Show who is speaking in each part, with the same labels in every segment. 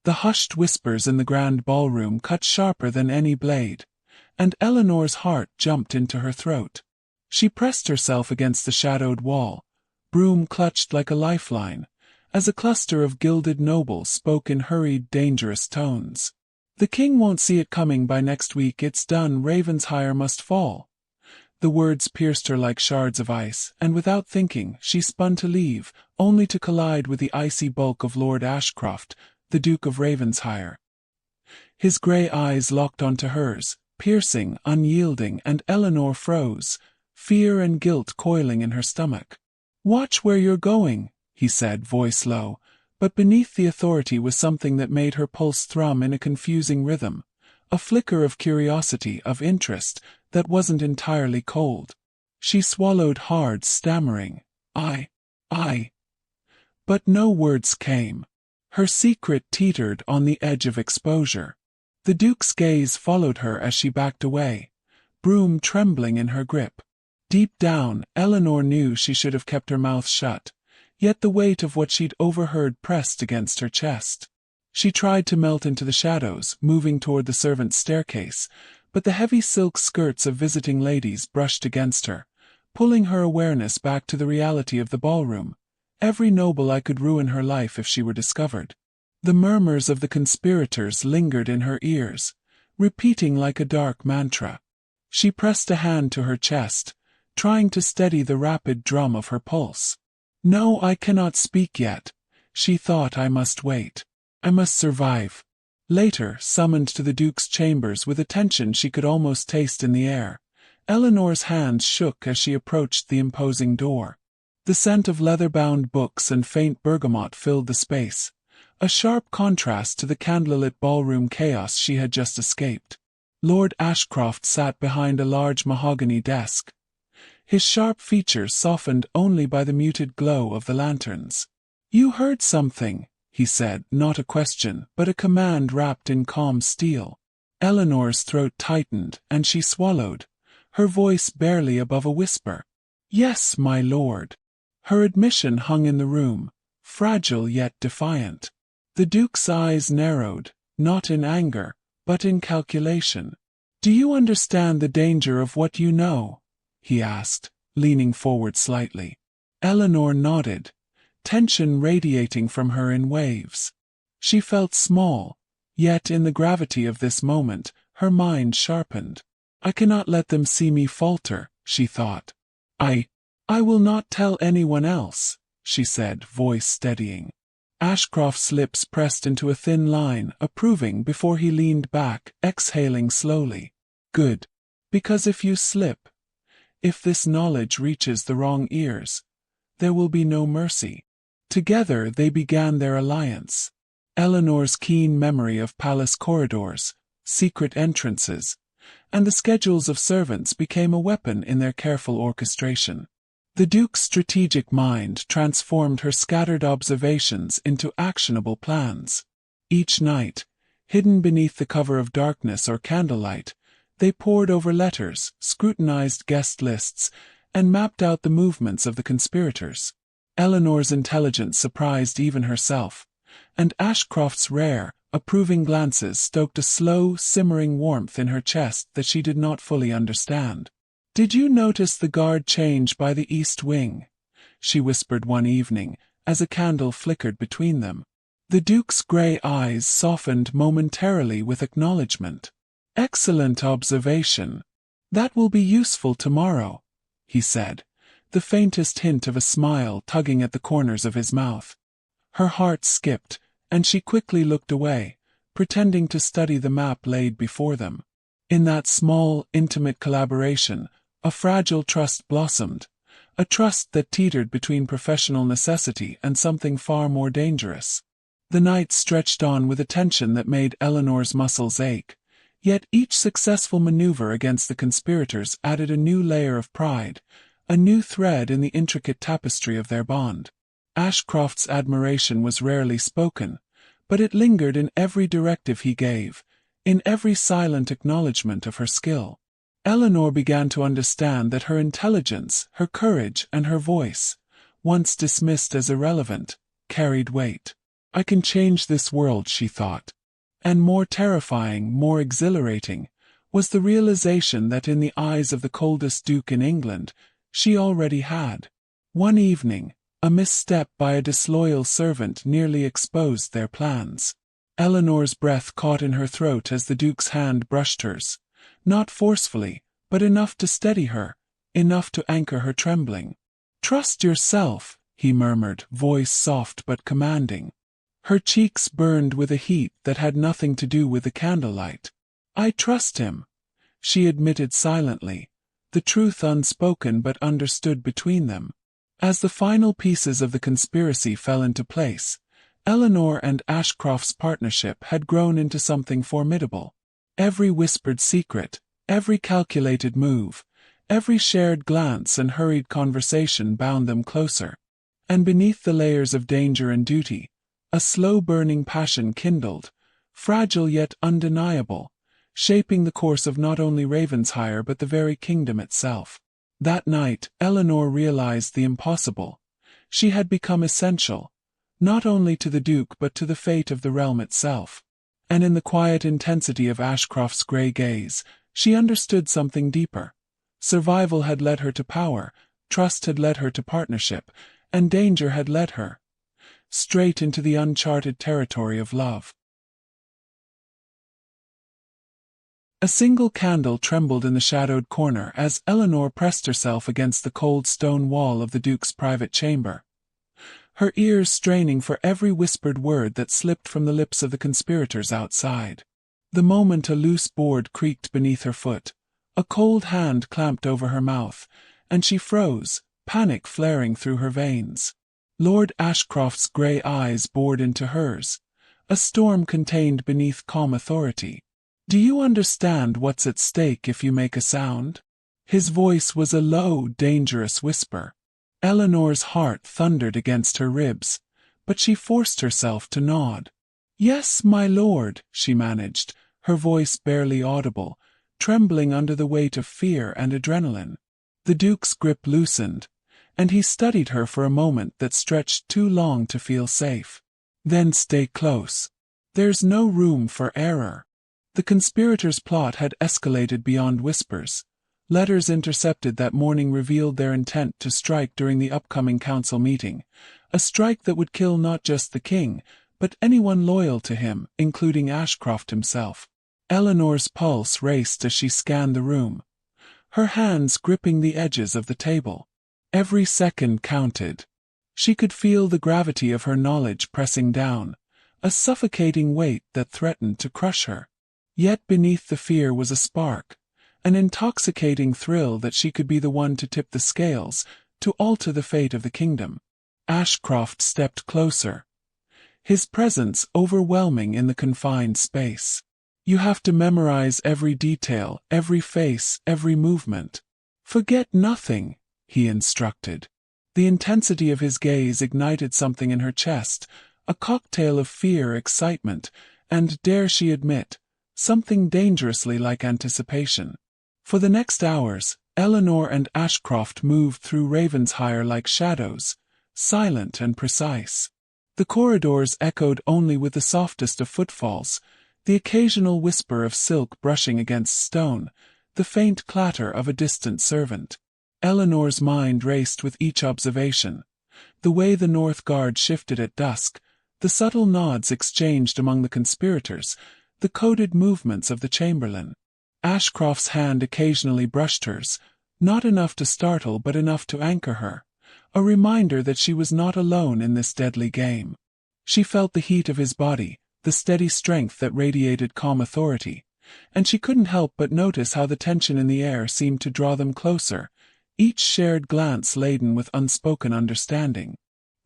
Speaker 1: The hushed whispers in the grand ballroom cut sharper than any blade, and Eleanor's heart jumped into her throat. She pressed herself against the shadowed wall, broom clutched like a lifeline, as a cluster of gilded nobles spoke in hurried, dangerous tones. "The king won't see it coming by next week, it's done, Ravensshire must fall." The words pierced her like shards of ice, and without thinking, she spun to leave, only to collide with the icy bulk of Lord Ashcroft, the Duke of Ravensshire. His grey eyes locked onto hers, piercing, unyielding, and Eleanor froze, fear and guilt coiling in her stomach. "Watch where you're going," he said, voice low, but beneath the authority was something that made her pulse thrum in a confusing rhythm, a flicker of curiosity, of interest, that wasn't entirely cold. She swallowed hard, stammering, I. But no words came. Her secret teetered on the edge of exposure. The Duke's gaze followed her as she backed away, broom trembling in her grip. Deep down, Eleanor knew she should have kept her mouth shut, yet the weight of what she'd overheard pressed against her chest. She tried to melt into the shadows, moving toward the servants' staircase, but the heavy silk skirts of visiting ladies brushed against her, pulling her awareness back to the reality of the ballroom. Every noble I could ruin her life if she were discovered. The murmurs of the conspirators lingered in her ears, repeating like a dark mantra. She pressed a hand to her chest, trying to steady the rapid drum of her pulse. "No, I cannot speak yet," she thought. "I must wait. I must survive." Later, summoned to the Duke's chambers with a tension she could almost taste in the air, Eleanor's hands shook as she approached the imposing door. The scent of leather-bound books and faint bergamot filled the space, a sharp contrast to the candlelit ballroom chaos she had just escaped. Lord Ashcroft sat behind a large mahogany desk, his sharp features softened only by the muted glow of the lanterns. "You heard something," he said, not a question, but a command wrapped in calm steel. Eleanor's throat tightened, and she swallowed, her voice barely above a whisper. "Yes, my lord." Her admission hung in the room, fragile yet defiant. The Duke's eyes narrowed, not in anger, but in calculation. "Do you understand the danger of what you know?" he asked, leaning forward slightly. Eleanor nodded, tension radiating from her in waves. She felt small, yet in the gravity of this moment, her mind sharpened. "I cannot let them see me falter," she thought. I will not tell anyone else," she said, voice steadying. Ashcroft's lips pressed into a thin line, approving before he leaned back, exhaling slowly. "Good. Because if you slip, if this knowledge reaches the wrong ears, there will be no mercy." Together they began their alliance. Eleanor's keen memory of palace corridors, secret entrances, and the schedules of servants became a weapon in their careful orchestration. The Duke's strategic mind transformed her scattered observations into actionable plans. Each night, hidden beneath the cover of darkness or candlelight, they pored over letters, scrutinized guest lists, and mapped out the movements of the conspirators. Eleanor's intelligence surprised even herself, and Ashcroft's rare, approving glances stoked a slow, simmering warmth in her chest that she did not fully understand. "Did you notice the guard change by the east wing?" she whispered one evening, as a candle flickered between them. The Duke's grey eyes softened momentarily with acknowledgement. "Excellent observation. That will be useful tomorrow," he said, the faintest hint of a smile tugging at the corners of his mouth. Her heart skipped, and she quickly looked away, pretending to study the map laid before them. In that small, intimate collaboration, a fragile trust blossomed, a trust that teetered between professional necessity and something far more dangerous. The night stretched on with a tension that made Eleanor's muscles ache, yet each successful maneuver against the conspirators added a new layer of pride, a new thread in the intricate tapestry of their bond. Ashcroft's admiration was rarely spoken, but it lingered in every directive he gave, in every silent acknowledgement of her skill. Eleanor began to understand that her intelligence, her courage, and her voice, once dismissed as irrelevant, carried weight. I can change this world, she thought. And more terrifying, more exhilarating, was the realization that in the eyes of the coldest duke in England, she already had. One evening, a misstep by a disloyal servant nearly exposed their plans. Eleanor's breath caught in her throat as the duke's hand brushed hers, not forcefully, but enough to steady her, enough to anchor her trembling. "Trust yourself," he murmured, voice soft but commanding. Her cheeks burned with a heat that had nothing to do with the candlelight. "I trust him," she admitted silently, the truth unspoken but understood between them. As the final pieces of the conspiracy fell into place, Eleanor and Ashcroft's partnership had grown into something formidable. Every whispered secret, every calculated move, every shared glance and hurried conversation bound them closer. And beneath the layers of danger and duty, a slow-burning passion kindled, fragile yet undeniable, shaping the course of not only Ravensshire but the very kingdom itself. That night, Eleanor realized the impossible. She had become essential, not only to the Duke but to the fate of the realm itself. And in the quiet intensity of Ashcroft's grey gaze, she understood something deeper. Survival had led her to power, trust had led her to partnership, and danger had led her straight into the uncharted territory of love. A single candle trembled in the shadowed corner as Eleanor pressed herself against the cold stone wall of the Duke's private chamber, her ears straining for every whispered word that slipped from the lips of the conspirators outside. The moment a loose board creaked beneath her foot, a cold hand clamped over her mouth, and she froze, panic flaring through her veins. Lord Ashcroft's grey eyes bored into hers, a storm contained beneath calm authority. "Do you understand what's at stake if you make a sound?" His voice was a low, dangerous whisper. Eleanor's heart thundered against her ribs, but she forced herself to nod. "Yes, my lord," she managed, her voice barely audible, trembling under the weight of fear and adrenaline. The Duke's grip loosened, and he studied her for a moment that stretched too long to feel safe. "Then stay close. There's no room for error." The conspirators' plot had escalated beyond whispers. Letters intercepted that morning revealed their intent to strike during the upcoming council meeting, a strike that would kill not just the king, but anyone loyal to him, including Ashcroft himself. Eleanor's pulse raced as she scanned the room, her hands gripping the edges of the table. Every second counted. She could feel the gravity of her knowledge pressing down, a suffocating weight that threatened to crush her. Yet beneath the fear was a spark, an intoxicating thrill that she could be the one to tip the scales, to alter the fate of the kingdom. Ashcroft stepped closer, his presence overwhelming in the confined space. "You have to memorize every detail, every face, every movement. Forget nothing," he instructed. The intensity of his gaze ignited something in her chest, a cocktail of fear, excitement, and, dare she admit, something dangerously like anticipation. For the next hours, Eleanor and Ashcroft moved through Ravensshire like shadows, silent and precise. The corridors echoed only with the softest of footfalls, the occasional whisper of silk brushing against stone, the faint clatter of a distant servant. Eleanor's mind raced with each observation. The way the North Guard shifted at dusk, the subtle nods exchanged among the conspirators, the coded movements of the chamberlain. Ashcroft's hand occasionally brushed hers, not enough to startle but enough to anchor her, a reminder that she was not alone in this deadly game. She felt the heat of his body, the steady strength that radiated calm authority, and she couldn't help but notice how the tension in the air seemed to draw them closer, each shared glance laden with unspoken understanding.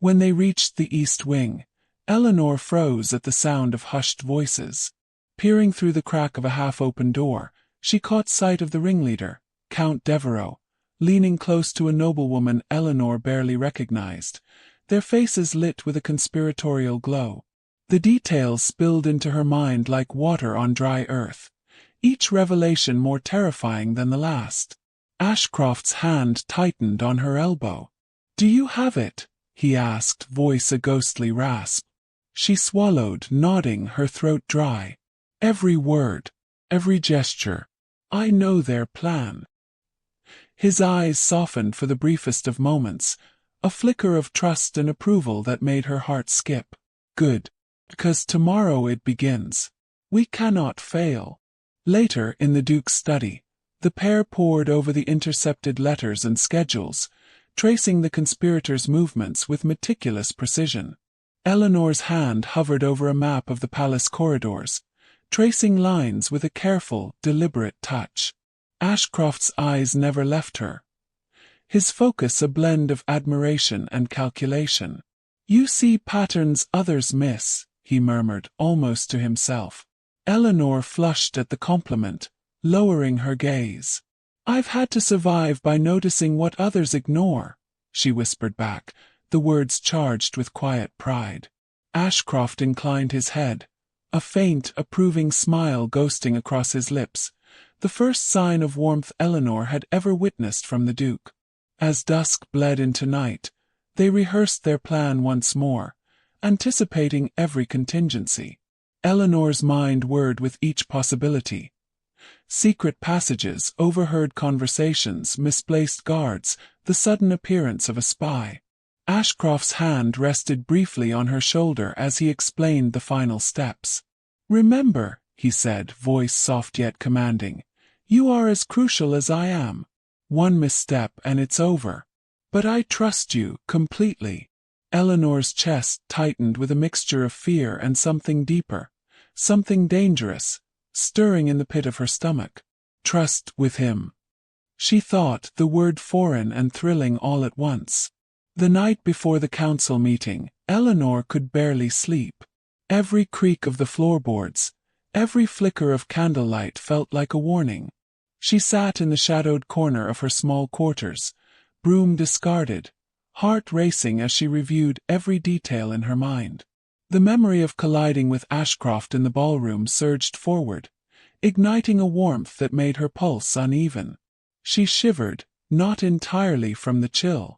Speaker 1: When they reached the east wing, Eleanor froze at the sound of hushed voices. Peering through the crack of a half-open door, she caught sight of the ringleader, Count Devereux, leaning close to a noblewoman Eleanor barely recognized, their faces lit with a conspiratorial glow. The details spilled into her mind like water on dry earth, each revelation more terrifying than the last. Ashcroft's hand tightened on her elbow. "Do you have it?" he asked, voice a ghostly rasp. She swallowed, nodding, her throat dry. Every word, every gesture. I know their plan. His eyes softened for the briefest of moments, a flicker of trust and approval that made her heart skip. Good. Because tomorrow it begins. We cannot fail. Later, in the Duke's study, the pair pored over the intercepted letters and schedules, tracing the conspirators' movements with meticulous precision. Eleanor's hand hovered over a map of the palace corridors, tracing lines with a careful, deliberate touch. Ashcroft's eyes never left her. His focus a blend of admiration and calculation. You see patterns others miss, he murmured, almost to himself. Eleanor flushed at the compliment, lowering her gaze. I've had to survive by noticing what others ignore, she whispered back, the words charged with quiet pride. Ashcroft inclined his head, a faint, approving smile ghosting across his lips, the first sign of warmth Eleanor had ever witnessed from the Duke. As dusk bled into night, they rehearsed their plan once more, anticipating every contingency. Eleanor's mind whirred with each possibility. Secret passages, overheard conversations, misplaced guards, the sudden appearance of a spy. Ashcroft's hand rested briefly on her shoulder as he explained the final steps. Remember, he said, voice soft yet commanding, you are as crucial as I am. One misstep and it's over. But I trust you, completely. Eleanor's chest tightened with a mixture of fear and something deeper, something dangerous, stirring in the pit of her stomach. Trust with him. She thought, the word foreign and thrilling all at once. The night before the council meeting, Eleanor could barely sleep. Every creak of the floorboards, every flicker of candlelight felt like a warning. She sat in the shadowed corner of her small quarters, broom discarded, heart racing as she reviewed every detail in her mind. The memory of colliding with Ashcroft in the ballroom surged forward, igniting a warmth that made her pulse uneven. She shivered, not entirely from the chill.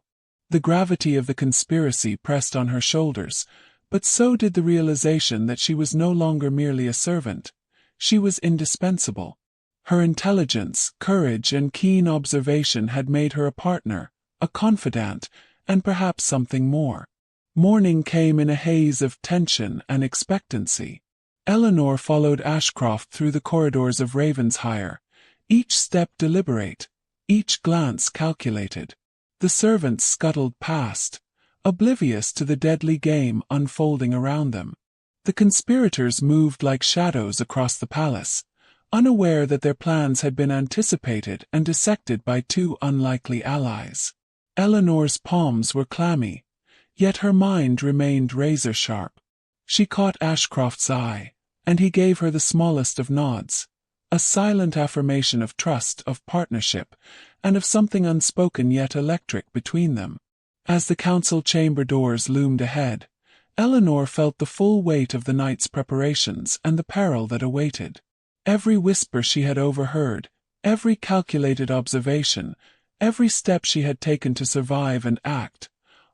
Speaker 1: The gravity of the conspiracy pressed on her shoulders, but so did the realization that she was no longer merely a servant. She was indispensable. Her intelligence, courage, and keen observation had made her a partner, a confidant, and perhaps something more. Morning came in a haze of tension and expectancy. Eleanor followed Ashcroft through the corridors of Ravensshire, each step deliberate, each glance calculated. The servants scuttled past, oblivious to the deadly game unfolding around them. The conspirators moved like shadows across the palace, unaware that their plans had been anticipated and dissected by two unlikely allies. Eleanor's palms were clammy, yet her mind remained razor-sharp. She caught Ashcroft's eye, and he gave her the smallest of nods, a silent affirmation of trust, of partnership, and of something unspoken yet electric between them. As the council chamber doors loomed ahead, Eleanor felt the full weight of the night's preparations and the peril that awaited. Every whisper she had overheard, every calculated observation, every step she had taken to survive and act,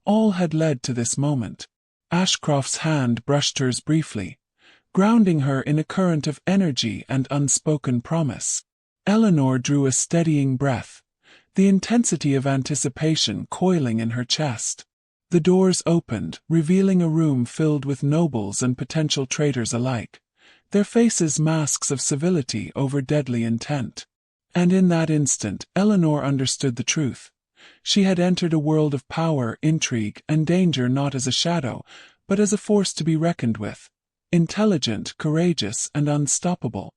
Speaker 1: all had led to this moment. Ashcroft's hand brushed hers briefly, grounding her in a current of energy and unspoken promise. Eleanor drew a steadying breath, the intensity of anticipation coiling in her chest. The doors opened, revealing a room filled with nobles and potential traitors alike, their faces masks of civility over deadly intent. And in that instant, Eleanor understood the truth. She had entered a world of power, intrigue, and danger not as a shadow, but as a force to be reckoned with, intelligent, courageous, and unstoppable.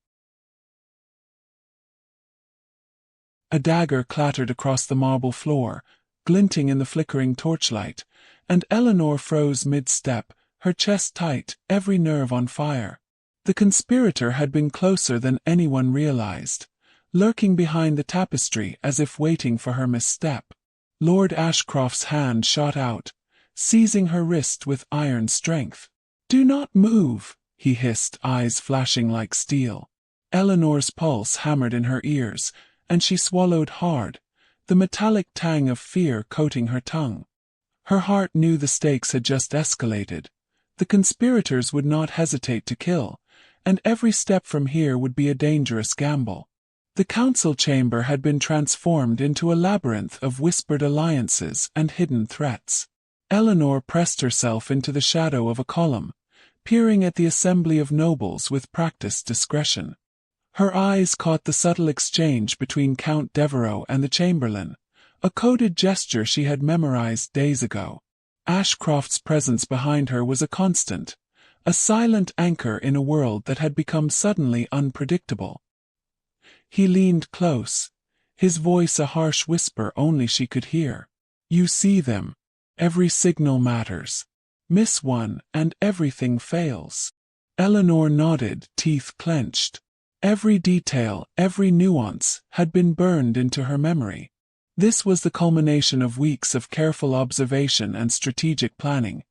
Speaker 1: A dagger clattered across the marble floor, glinting in the flickering torchlight, and Eleanor froze mid-step, her chest tight, every nerve on fire. The conspirator had been closer than anyone realized, lurking behind the tapestry as if waiting for her misstep. Lord Ashcroft's hand shot out, seizing her wrist with iron strength. "Do not move," he hissed, eyes flashing like steel. Eleanor's pulse hammered in her ears, and she swallowed hard, the metallic tang of fear coating her tongue. Her heart knew the stakes had just escalated. The conspirators would not hesitate to kill, and every step from here would be a dangerous gamble. The council chamber had been transformed into a labyrinth of whispered alliances and hidden threats. Eleanor pressed herself into the shadow of a column, peering at the assembly of nobles with practiced discretion. Her eyes caught the subtle exchange between Count Devereux and the chamberlain, a coded gesture she had memorized days ago. Ashcroft's presence behind her was a constant, a silent anchor in a world that had become suddenly unpredictable. He leaned close, his voice a harsh whisper only she could hear. "You see them. Every signal matters. Miss one, and everything fails." Eleanor nodded, teeth clenched. Every detail, every nuance, had been burned into her memory. This was the culmination of weeks of careful observation and strategic planning,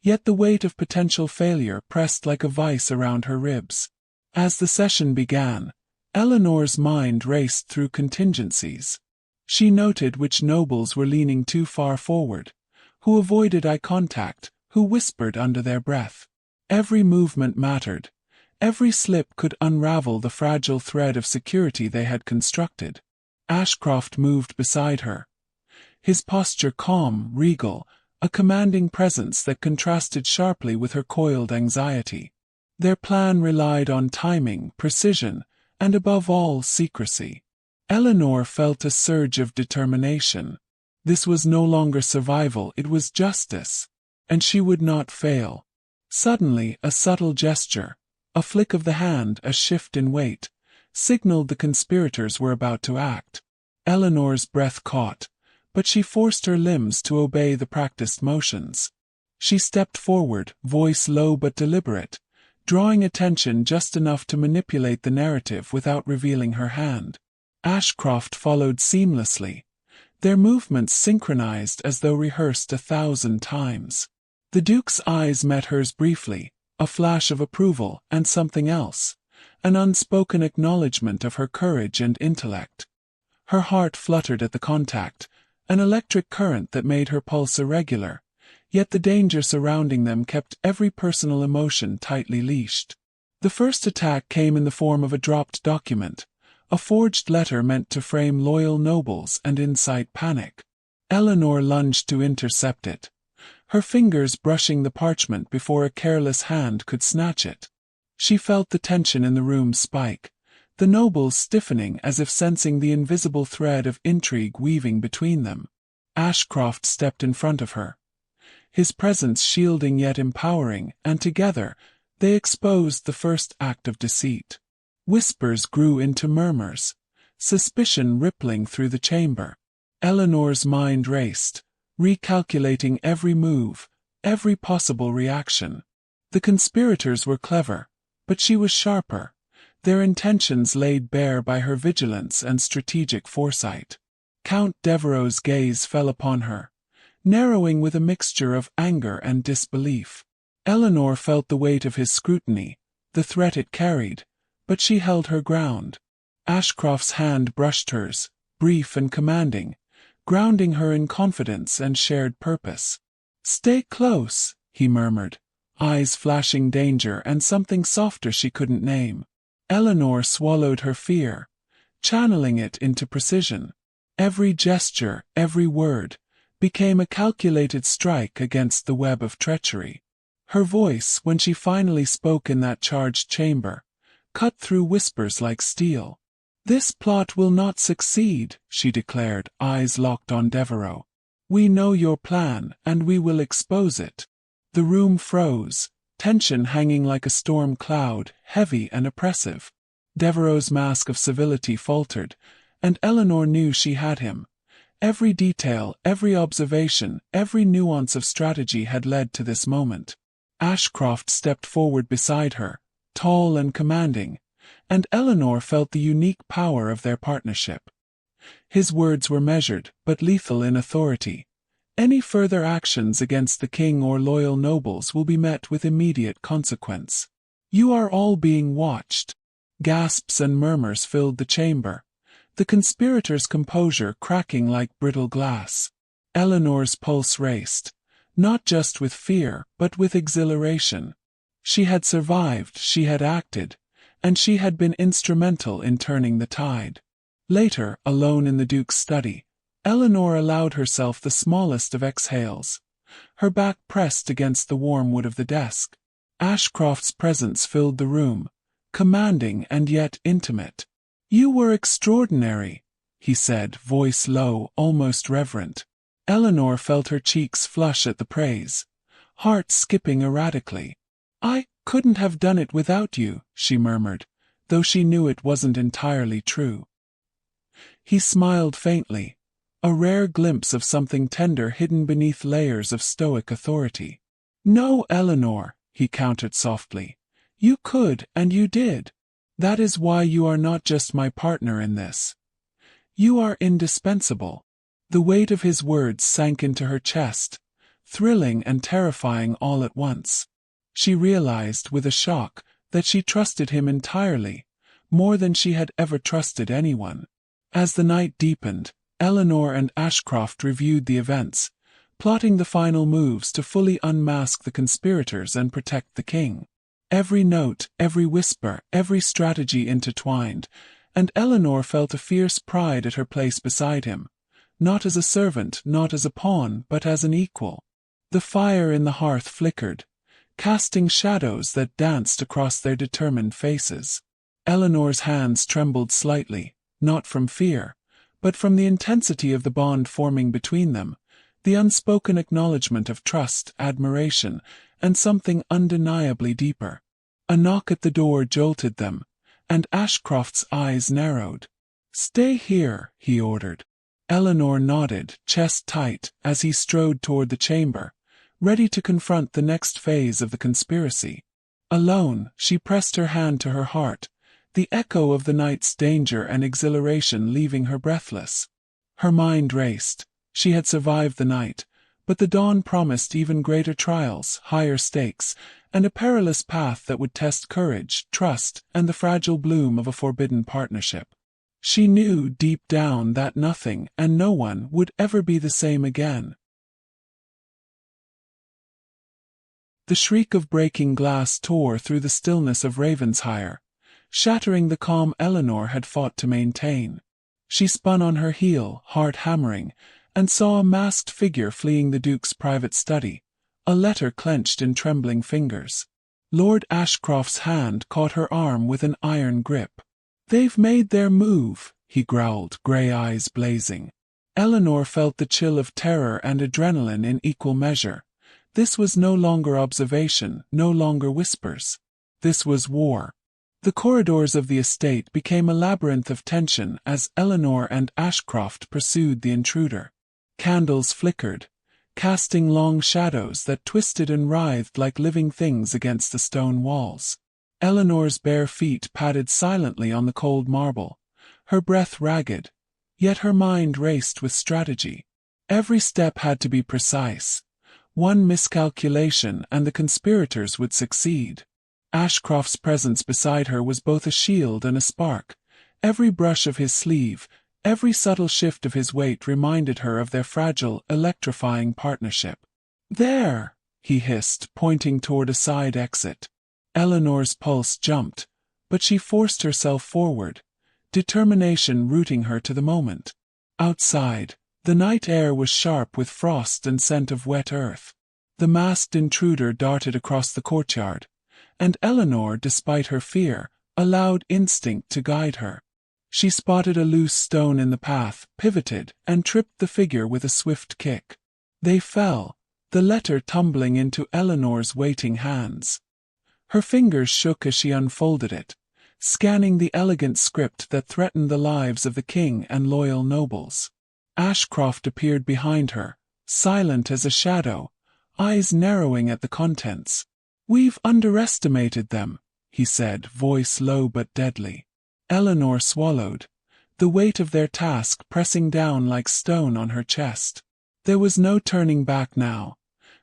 Speaker 1: yet the weight of potential failure pressed like a vice around her ribs. As the session began, Eleanor's mind raced through contingencies. She noted which nobles were leaning too far forward, who avoided eye contact, who whispered under their breath. Every movement mattered. Every slip could unravel the fragile thread of security they had constructed. Ashcroft moved beside her, his posture calm, regal, a commanding presence that contrasted sharply with her coiled anxiety. Their plan relied on timing, precision, and above all, secrecy. Eleanor felt a surge of determination. This was no longer survival, it was justice. And she would not fail. Suddenly, a subtle gesture, a flick of the hand, a shift in weight, signaled the conspirators were about to act. Eleanor's breath caught, but she forced her limbs to obey the practiced motions. She stepped forward, voice low but deliberate, drawing attention just enough to manipulate the narrative without revealing her hand. Ashcroft followed seamlessly, their movements synchronized as though rehearsed 1,000 times. The Duke's eyes met hers briefly, a flash of approval and something else, an unspoken acknowledgement of her courage and intellect. Her heart fluttered at the contact, an electric current that made her pulse irregular, yet the danger surrounding them kept every personal emotion tightly leashed. The first attack came in the form of a dropped document, a forged letter meant to frame loyal nobles and incite panic. Eleanor lunged to intercept it, her fingers brushing the parchment before a careless hand could snatch it. She felt the tension in the room spike, the nobles stiffening as if sensing the invisible thread of intrigue weaving between them. Ashcroft stepped in front of her, his presence shielding yet empowering, and together, they exposed the first act of deceit. Whispers grew into murmurs, suspicion rippling through the chamber. Eleanor's mind raced, recalculating every move, every possible reaction. The conspirators were clever, but she was sharper, their intentions laid bare by her vigilance and strategic foresight. Count Devereux's gaze fell upon her, narrowing with a mixture of anger and disbelief. Eleanor felt the weight of his scrutiny, the threat it carried, but she held her ground. Ashcroft's hand brushed hers, brief and commanding, grounding her in confidence and shared purpose. "Stay close," he murmured, eyes flashing danger and something softer she couldn't name. Eleanor swallowed her fear, channeling it into precision. Every gesture, every word, became a calculated strike against the web of treachery. Her voice, when she finally spoke in that charged chamber, cut through whispers like steel. "This plot will not succeed," she declared, eyes locked on Devereux. "We know your plan, and we will expose it." The room froze, tension hanging like a storm cloud, heavy and oppressive. Devereux's mask of civility faltered, and Eleanor knew she had him. Every detail, every observation, every nuance of strategy had led to this moment. Ashcroft stepped forward beside her, tall and commanding, and Eleanor felt the unique power of their partnership. His words were measured, but lethal in authority. Any further actions against the king or loyal nobles will be met with immediate consequence. "You are all being watched." Gasps and murmurs filled the chamber, the conspirators' composure cracking like brittle glass. Eleanor's pulse raced, not just with fear, but with exhilaration. She had survived, she had acted, and she had been instrumental in turning the tide. Later, alone in the Duke's study, Eleanor allowed herself the smallest of exhales. Her back pressed against the warm wood of the desk. Ashcroft's presence filled the room, commanding and yet intimate. "You were extraordinary," he said, voice low, almost reverent. Eleanor felt her cheeks flush at the praise, heart skipping erratically. "I couldn't have done it without you," she murmured, though she knew it wasn't entirely true. He smiled faintly, a rare glimpse of something tender hidden beneath layers of stoic authority. "No, Eleanor," he countered softly. "You could, and you did. That is why you are not just my partner in this. You are indispensable." The weight of his words sank into her chest, thrilling and terrifying all at once. She realized, with a shock, that she trusted him entirely, more than she had ever trusted anyone. As the night deepened, Eleanor and Ashcroft reviewed the events, plotting the final moves to fully unmask the conspirators and protect the king. Every note, every whisper, every strategy intertwined, and Eleanor felt a fierce pride at her place beside him, not as a servant, not as a pawn, but as an equal. The fire in the hearth flickered, casting shadows that danced across their determined faces. Eleanor's hands trembled slightly, not from fear, but from the intensity of the bond forming between them, the unspoken acknowledgement of trust, admiration, and something undeniably deeper. A knock at the door jolted them, and Ashcroft's eyes narrowed. "Stay here," he ordered. Eleanor nodded, chest tight, as he strode toward the chamber, ready to confront the next phase of the conspiracy. Alone, she pressed her hand to her heart, the echo of the night's danger and exhilaration leaving her breathless. Her mind raced. She had survived the night, but the dawn promised even greater trials, higher stakes, and a perilous path that would test courage, trust, and the fragile bloom of a forbidden partnership. She knew deep down that nothing and no one would ever be the same again. The shriek of breaking glass tore through the stillness of Ravensshire, shattering the calm Eleanor had fought to maintain. She spun on her heel, heart hammering, and saw a masked figure fleeing the Duke's private study, a letter clenched in trembling fingers. Lord Ashcroft's hand caught her arm with an iron grip. "They've made their move," he growled, grey eyes blazing. Eleanor felt the chill of terror and adrenaline in equal measure. This was no longer observation, no longer whispers. This was war. The corridors of the estate became a labyrinth of tension as Eleanor and Ashcroft pursued the intruder. Candles flickered, casting long shadows that twisted and writhed like living things against the stone walls. Eleanor's bare feet padded silently on the cold marble, her breath ragged, yet her mind raced with strategy. Every step had to be precise. One miscalculation and the conspirators would succeed. Ashcroft's presence beside her was both a shield and a spark. Every brush of his sleeve, every subtle shift of his weight reminded her of their fragile, electrifying partnership. "There!" he hissed, pointing toward a side exit. Eleanor's pulse jumped, but she forced herself forward, determination rooting her to the moment. Outside, the night air was sharp with frost and scent of wet earth. The masked intruder darted across the courtyard, and Eleanor, despite her fear, allowed instinct to guide her. She spotted a loose stone in the path, pivoted, and tripped the figure with a swift kick. They fell, the letter tumbling into Eleanor's waiting hands. Her fingers shook as she unfolded it, scanning the elegant script that threatened the lives of the king and loyal nobles. Ashcroft appeared behind her, silent as a shadow, eyes narrowing at the contents. "We've underestimated them," he said, voice low but deadly. Eleanor swallowed, the weight of their task pressing down like stone on her chest. There was no turning back now.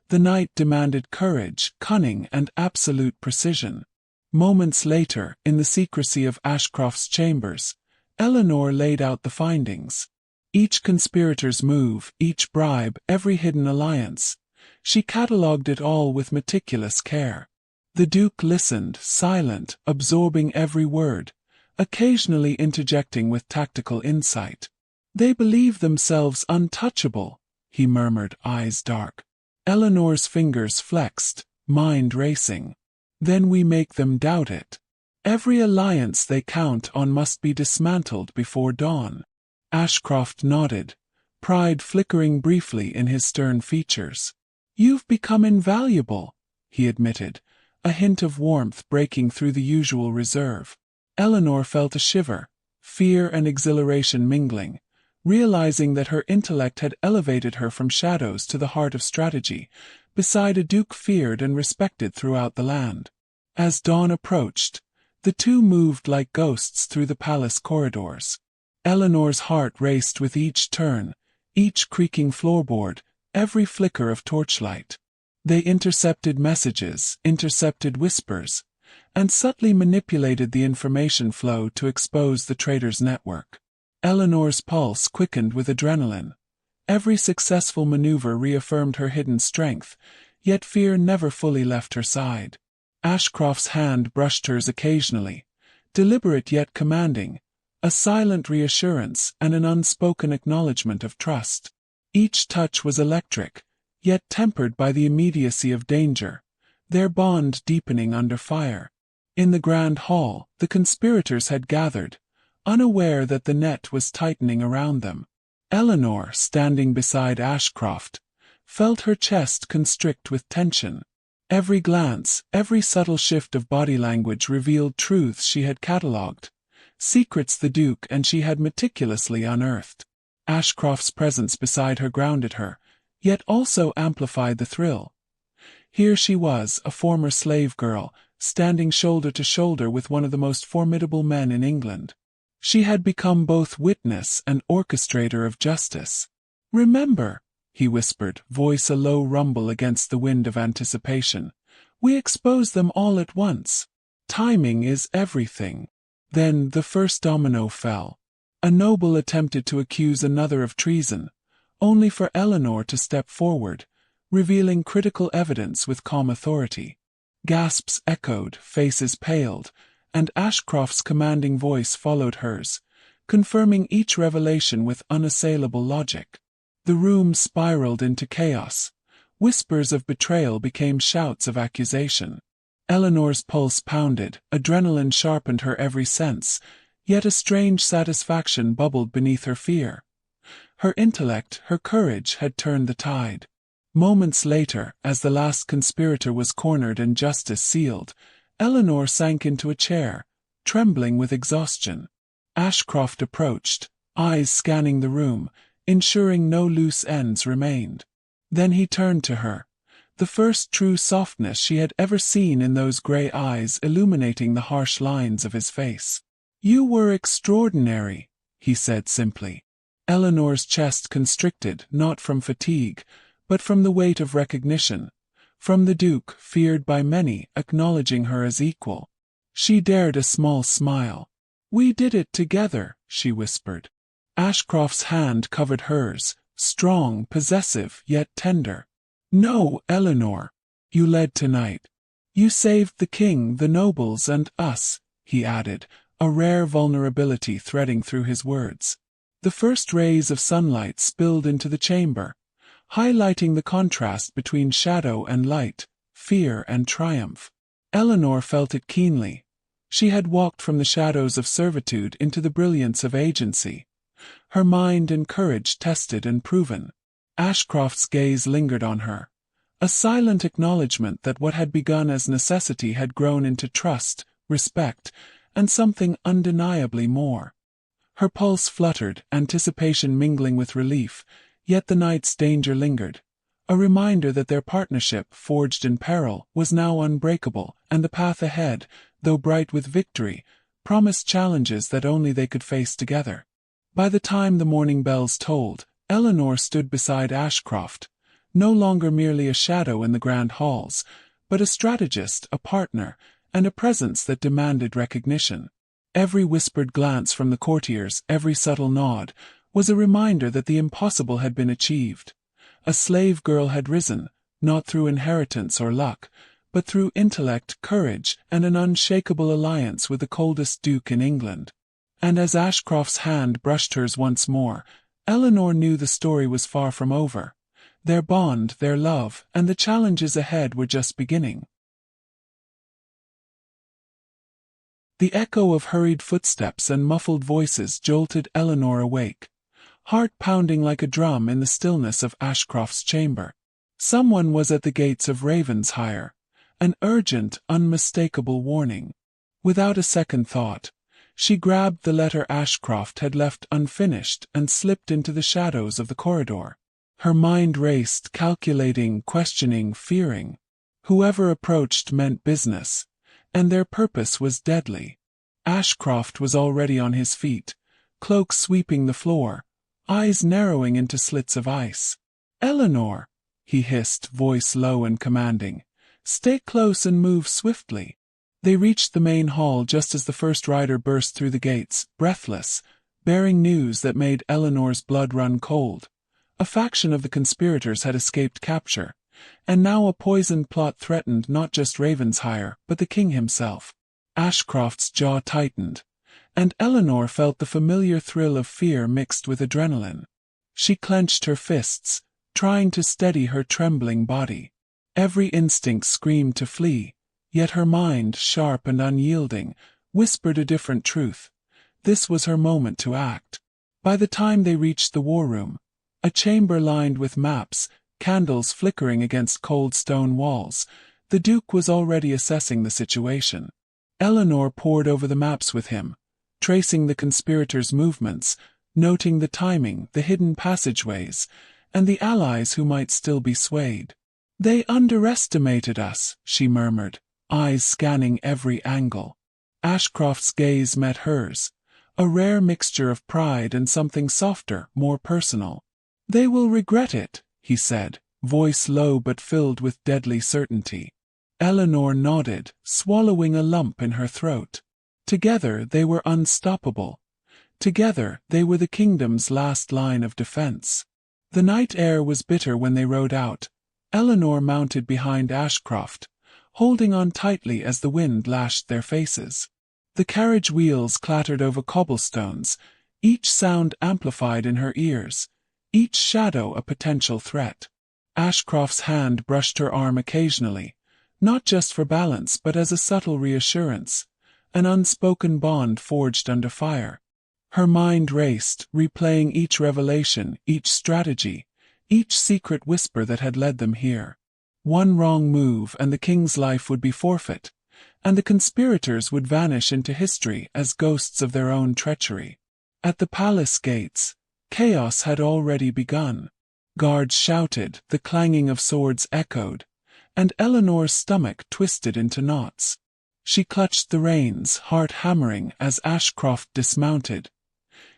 Speaker 1: The night demanded courage, cunning, and absolute precision. Moments later, in the secrecy of Ashcroft's chambers, Eleanor laid out the findings. Each conspirator's move, each bribe, every hidden alliance. She catalogued it all with meticulous care. The Duke listened, silent, absorbing every word, occasionally interjecting with tactical insight. "They believe themselves untouchable," he murmured, eyes dark. Eleanor's fingers flexed, mind racing. "Then we make them doubt it. Every alliance they count on must be dismantled before dawn." Ashcroft nodded, pride flickering briefly in his stern features. "You've become invaluable," he admitted, a hint of warmth breaking through the usual reserve. Eleanor felt a shiver, fear and exhilaration mingling, realizing that her intellect had elevated her from shadows to the heart of strategy, beside a duke feared and respected throughout the land. As dawn approached, the two moved like ghosts through the palace corridors. Eleanor's heart raced with each turn, each creaking floorboard, every flicker of torchlight. They intercepted messages, intercepted whispers, and subtly manipulated the information flow to expose the traitor's network. Eleanor's pulse quickened with adrenaline. Every successful maneuver reaffirmed her hidden strength, yet fear never fully left her side. Ashcroft's hand brushed hers occasionally, deliberate yet commanding, a silent reassurance and an unspoken acknowledgement of trust. Each touch was electric, yet tempered by the immediacy of danger, their bond deepening under fire. In the grand hall, the conspirators had gathered, unaware that the net was tightening around them. Eleanor, standing beside Ashcroft, felt her chest constrict with tension. Every glance, every subtle shift of body language revealed truths she had catalogued, secrets the Duke and she had meticulously unearthed. Ashcroft's presence beside her grounded her, yet also amplified the thrill. Here she was, a former slave girl, standing shoulder to shoulder with one of the most formidable men in England. She had become both witness and orchestrator of justice. "Remember," he whispered, voice a low rumble against the wind of anticipation, "we expose them all at once. Timing is everything." Then the first domino fell. A noble attempted to accuse another of treason, only for Eleanor to step forward, revealing critical evidence with calm authority. Gasps echoed, faces paled, and Ashcroft's commanding voice followed hers, confirming each revelation with unassailable logic. The room spiraled into chaos. Whispers of betrayal became shouts of accusation. Eleanor's pulse pounded, adrenaline sharpened her every sense, yet a strange satisfaction bubbled beneath her fear. Her intellect, her courage had turned the tide. Moments later, as the last conspirator was cornered and justice sealed, Eleanor sank into a chair, trembling with exhaustion. Ashcroft approached, eyes scanning the room, ensuring no loose ends remained. Then he turned to her, the first true softness she had ever seen in those grey eyes illuminating the harsh lines of his face. "You were extraordinary," he said simply. Eleanor's chest constricted, not from fatigue, but from the weight of recognition, from the Duke, feared by many, acknowledging her as equal. She dared a small smile. "We did it together," she whispered. Ashcroft's hand covered hers, strong, possessive, yet tender. "No, Eleanor. You led tonight. You saved the king, the nobles, and us," he added, a rare vulnerability threading through his words. The first rays of sunlight spilled into the chamber, highlighting the contrast between shadow and light, fear and triumph. Eleanor felt it keenly. She had walked from the shadows of servitude into the brilliance of agency, her mind and courage tested and proven. Ashcroft's gaze lingered on her, a silent acknowledgement that what had begun as necessity had grown into trust, respect, and something undeniably more. Her pulse fluttered, anticipation mingling with relief, yet the night's danger lingered, a reminder that their partnership, forged in peril, was now unbreakable, and the path ahead, though bright with victory, promised challenges that only they could face together. By the time the morning bells tolled, Eleanor stood beside Ashcroft, no longer merely a shadow in the grand halls, but a strategist, a partner, and a presence that demanded recognition. Every whispered glance from the courtiers, every subtle nod, was a reminder that the impossible had been achieved. A slave girl had risen, not through inheritance or luck, but through intellect, courage, and an unshakable alliance with the coldest duke in England. And as Ashcroft's hand brushed hers once more, Eleanor knew the story was far from over. Their bond, their love, and the challenges ahead were just beginning. The echo of hurried footsteps and muffled voices jolted Eleanor awake, heart pounding like a drum in the stillness of Ashcroft's chamber. Someone was at the gates of Ravensshire, an urgent, unmistakable warning. Without a second thought, she grabbed the letter Ashcroft had left unfinished and slipped into the shadows of the corridor. Her mind raced, calculating, questioning, fearing. Whoever approached meant business, and their purpose was deadly. Ashcroft was already on his feet, cloak sweeping the floor, eyes narrowing into slits of ice. "Eleanor," he hissed, voice low and commanding, "stay close and move swiftly." They reached the main hall just as the first rider burst through the gates, breathless, bearing news that made Eleanor's blood run cold. A faction of the conspirators had escaped capture, and now a poisoned plot threatened not just Ravensshire, but the king himself. Ashcroft's jaw tightened, and Eleanor felt the familiar thrill of fear mixed with adrenaline. She clenched her fists, trying to steady her trembling body. Every instinct screamed to flee, yet her mind, sharp and unyielding, whispered a different truth. This was her moment to act. By the time they reached the war room, a chamber lined with maps, candles flickering against cold stone walls, the Duke was already assessing the situation. Eleanor pored over the maps with him, tracing the conspirators' movements, noting the timing, the hidden passageways, and the allies who might still be swayed. "They underestimated us," she murmured, eyes scanning every angle. Ashcroft's gaze met hers, a rare mixture of pride and something softer, more personal. "They will regret it," he said, voice low but filled with deadly certainty. Eleanor nodded, swallowing a lump in her throat. Together they were unstoppable. Together they were the kingdom's last line of defense. The night air was bitter when they rode out, Eleanor mounted behind Ashcroft, holding on tightly as the wind lashed their faces. The carriage wheels clattered over cobblestones, each sound amplified in her ears, each shadow a potential threat. Ashcroft's hand brushed her arm occasionally, not just for balance but as a subtle reassurance, an unspoken bond forged under fire. Her mind raced, replaying each revelation, each strategy, each secret whisper that had led them here. One wrong move and the king's life would be forfeit, and the conspirators would vanish into history as ghosts of their own treachery. At the palace gates, chaos had already begun. Guards shouted, the clanging of swords echoed, and Eleanor's stomach twisted into knots. She clutched the reins, heart hammering as Ashcroft dismounted,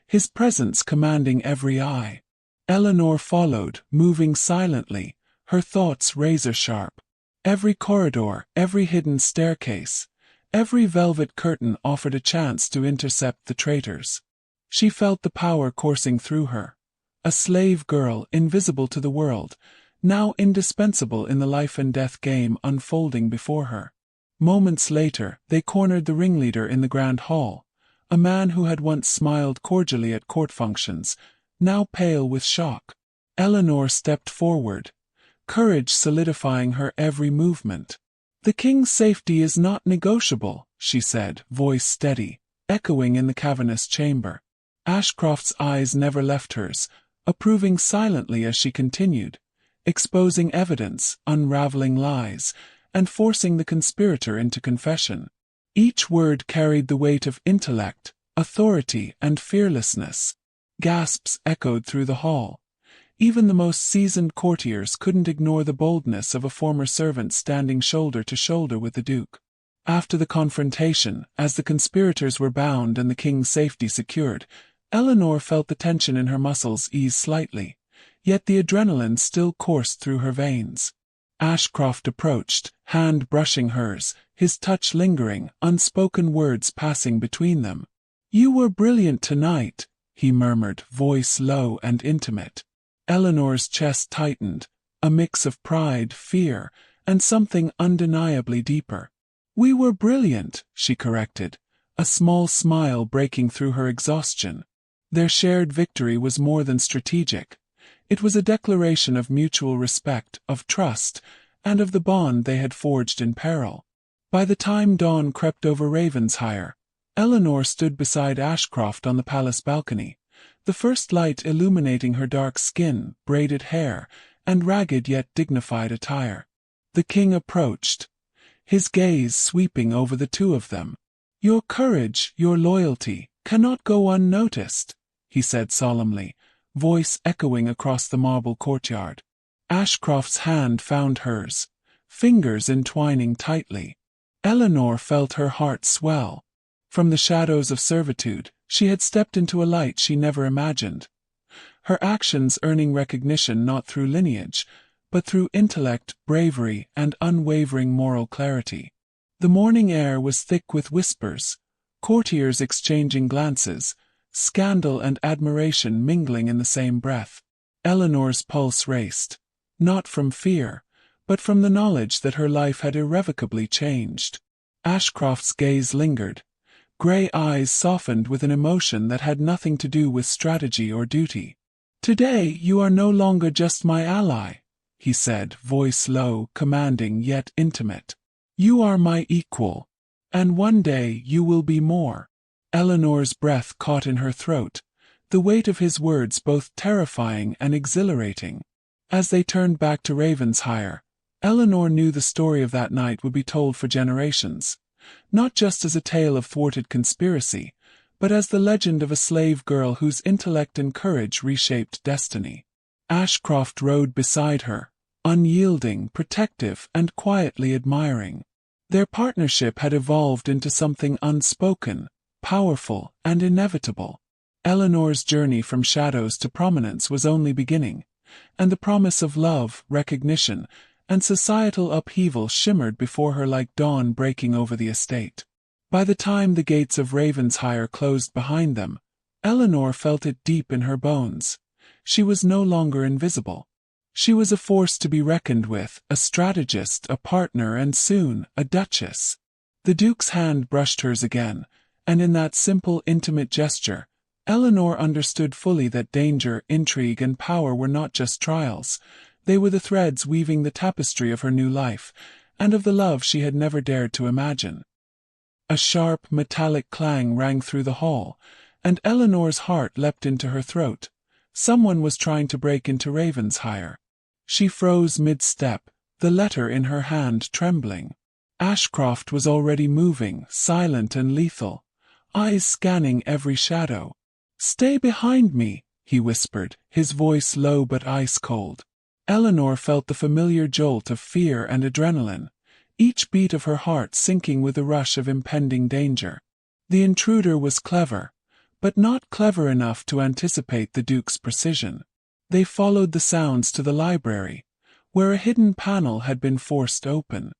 Speaker 1: his presence commanding every eye. Eleanor followed, moving silently, her thoughts razor-sharp. Every corridor, every hidden staircase, every velvet curtain offered a chance to intercept the traitors. She felt the power coursing through her. A slave girl, invisible to the world, now indispensable in the life-and-death game unfolding before her. Moments later, they cornered the ringleader in the grand hall, a man who had once smiled cordially at court functions, now pale with shock. Eleanor stepped forward, courage solidifying her every movement. "The king's safety is not negotiable," she said, voice steady, echoing in the cavernous chamber. Ashcroft's eyes never left hers, approving silently as she continued, exposing evidence, unraveling lies, and forcing the conspirator into confession. Each word carried the weight of intellect, authority, and fearlessness. Gasps echoed through the hall. Even the most seasoned courtiers couldn't ignore the boldness of a former servant standing shoulder to shoulder with the Duke. After the confrontation, as the conspirators were bound and the king's safety secured, Eleanor felt the tension in her muscles ease slightly, yet the adrenaline still coursed through her veins. Ashcroft approached, hand brushing hers, his touch lingering, unspoken words passing between them. "You were brilliant tonight," he murmured, voice low and intimate. Eleanor's chest tightened, a mix of pride, fear, and something undeniably deeper. "We were brilliant," she corrected, a small smile breaking through her exhaustion. Their shared victory was more than strategic. It was a declaration of mutual respect, of trust, and of the bond they had forged in peril. By the time dawn crept over Ravensshire, Eleanor stood beside Ashcroft on the palace balcony, the first light illuminating her dark skin, braided hair, and ragged yet dignified attire. The king approached, his gaze sweeping over the two of them. "Your courage, your loyalty, cannot go unnoticed," he said solemnly, voice echoing across the marble courtyard. Ashcroft's hand found hers, fingers entwining tightly. Eleanor felt her heart swell. From the shadows of servitude, she had stepped into a light she never imagined. Her actions earning recognition not through lineage, but through intellect, bravery, and unwavering moral clarity. The morning air was thick with whispers, courtiers exchanging glances, scandal and admiration mingling in the same breath. Eleanor's pulse raced, not from fear, but from the knowledge that her life had irrevocably changed. Ashcroft's gaze lingered, grey eyes softened with an emotion that had nothing to do with strategy or duty. "Today you are no longer just my ally," he said, voice low, commanding yet intimate. "You are my equal. And one day you will be more." Eleanor's breath caught in her throat, the weight of his words both terrifying and exhilarating. As they turned back to Ravensshire, Eleanor knew the story of that night would be told for generations, not just as a tale of thwarted conspiracy, but as the legend of a slave girl whose intellect and courage reshaped destiny. Ashcroft rode beside her, unyielding, protective, and quietly admiring. Their partnership had evolved into something unspoken, powerful, and inevitable. Eleanor's journey from shadows to prominence was only beginning, and the promise of love, recognition, and societal upheaval shimmered before her like dawn breaking over the estate. By the time the gates of Ravensshire closed behind them, Eleanor felt it deep in her bones. She was no longer invisible. She was a force to be reckoned with, a strategist, a partner, and soon, a duchess. The Duke's hand brushed hers again, and in that simple, intimate gesture, Eleanor understood fully that danger, intrigue, and power were not just trials. They were the threads weaving the tapestry of her new life, and of the love she had never dared to imagine. A sharp, metallic clang rang through the hall, and Eleanor's heart leapt into her throat. Someone was trying to break into Ravensshire. She froze mid-step, the letter in her hand trembling. Ashcroft was already moving, silent and lethal, eyes scanning every shadow. "Stay behind me," he whispered, his voice low but ice-cold. Eleanor felt the familiar jolt of fear and adrenaline, each beat of her heart sinking with the rush of impending danger. The intruder was clever, but not clever enough to anticipate the Duke's precision. They followed the sounds to the library, where a hidden panel had been forced open.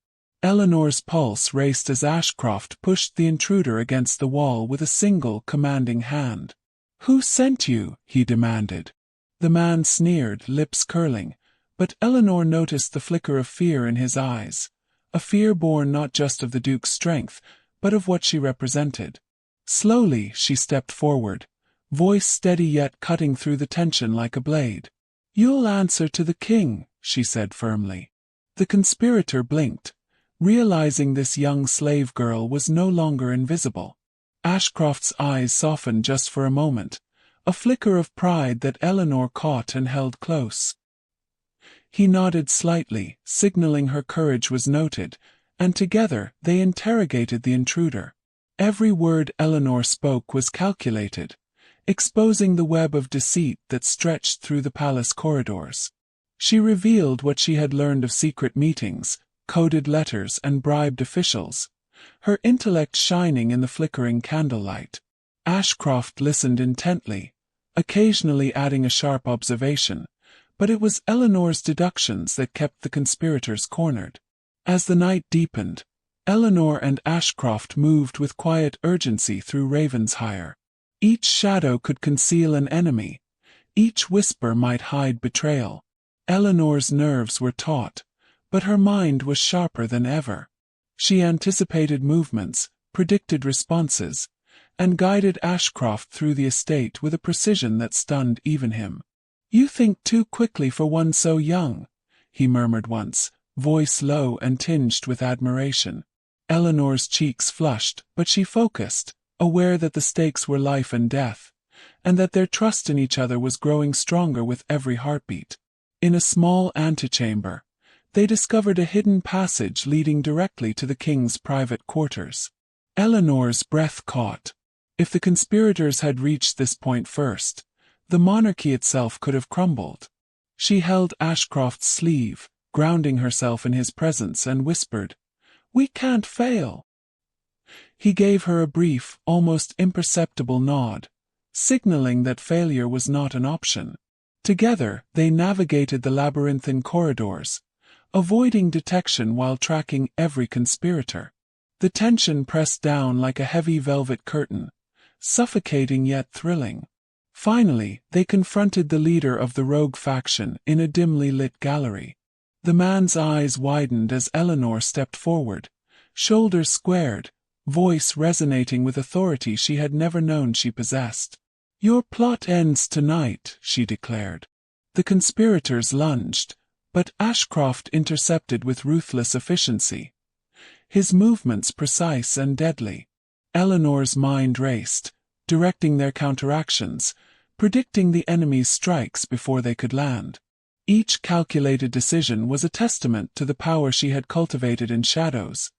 Speaker 1: Eleanor's pulse raced as Ashcroft pushed the intruder against the wall with a single commanding hand. "Who sent you?" he demanded. The man sneered, lips curling, but Eleanor noticed the flicker of fear in his eyes, a fear born not just of the Duke's strength, but of what she represented. Slowly she stepped forward, voice steady yet cutting through the tension like a blade. "You'll answer to the king," she said firmly. The conspirator blinked, realizing this young slave girl was no longer invisible. Ashcroft's eyes softened just for a moment, a flicker of pride that Eleanor caught and held close. He nodded slightly, signaling her courage was noted, and together they interrogated the intruder. Every word Eleanor spoke was calculated, exposing the web of deceit that stretched through the palace corridors. She revealed what she had learned of secret meetings, coded letters, and bribed officials, her intellect shining in the flickering candlelight. Ashcroft listened intently, occasionally adding a sharp observation, but it was Eleanor's deductions that kept the conspirators cornered. As the night deepened, Eleanor and Ashcroft moved with quiet urgency through Ravensshire. Each shadow could conceal an enemy, each whisper might hide betrayal. Eleanor's nerves were taut, but her mind was sharper than ever. She anticipated movements, predicted responses, and guided Ashcroft through the estate with a precision that stunned even him. "You think too quickly for one so young," he murmured once, voice low and tinged with admiration. Eleanor's cheeks flushed, but she focused, aware that the stakes were life and death, and that their trust in each other was growing stronger with every heartbeat. In a small antechamber, they discovered a hidden passage leading directly to the king's private quarters. Eleanor's breath caught. If the conspirators had reached this point first, the monarchy itself could have crumbled. She held Ashcroft's sleeve, grounding herself in his presence, and whispered, "We can't fail." He gave her a brief, almost imperceptible nod, signaling that failure was not an option. Together, they navigated the labyrinthine corridors, avoiding detection while tracking every conspirator. The tension pressed down like a heavy velvet curtain, suffocating yet thrilling. Finally, they confronted the leader of the rogue faction in a dimly lit gallery. The man's eyes widened as Eleanor stepped forward, shoulders squared, voice resonating with authority she had never known she possessed. "Your plot ends tonight," she declared. The conspirators lunged, but Ashcroft intercepted with ruthless efficiency, his movements precise and deadly. Eleanor's mind raced, directing their counteractions, predicting the enemy's strikes before they could land. Each calculated decision was a testament to the power she had cultivated in shadows,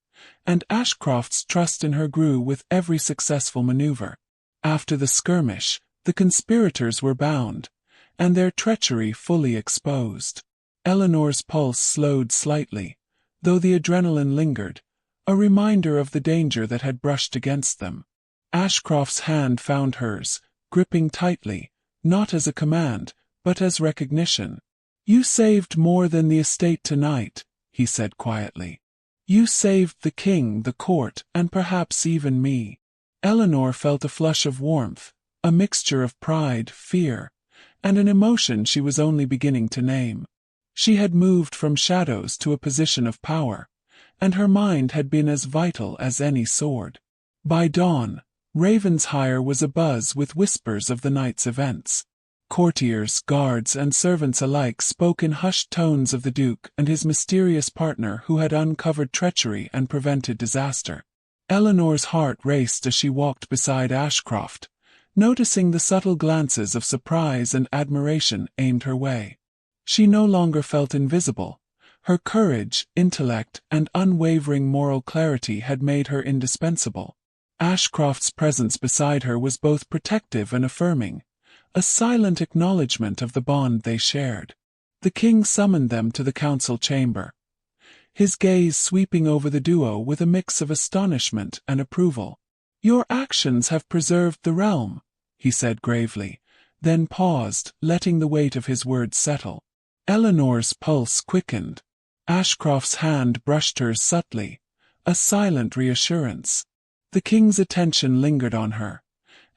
Speaker 1: and Ashcroft's trust in her grew with every successful maneuver. After the skirmish, the conspirators were bound, and their treachery fully exposed. Eleanor's pulse slowed slightly, though the adrenaline lingered, a reminder of the danger that had brushed against them. Ashcroft's hand found hers, gripping tightly, not as a command, but as recognition. "You saved more than the estate tonight," he said quietly. "You saved the king, the court, and perhaps even me." Eleanor felt a flush of warmth, a mixture of pride, fear, and an emotion she was only beginning to name. She had moved from shadows to a position of power, and her mind had been as vital as any sword. By dawn, Ravensshire was abuzz with whispers of the night's events. Courtiers, guards, and servants alike spoke in hushed tones of the Duke and his mysterious partner who had uncovered treachery and prevented disaster. Eleanor's heart raced as she walked beside Ashcroft, noticing the subtle glances of surprise and admiration aimed her way. She no longer felt invisible. Her courage, intellect, and unwavering moral clarity had made her indispensable. Ashcroft's presence beside her was both protective and affirming, a silent acknowledgement of the bond they shared. The king summoned them to the council chamber, his gaze sweeping over the duo with a mix of astonishment and approval. "Your actions have preserved the realm," he said gravely, then paused, letting the weight of his words settle. Eleanor's pulse quickened. Ashcroft's hand brushed hers subtly, a silent reassurance. The king's attention lingered on her,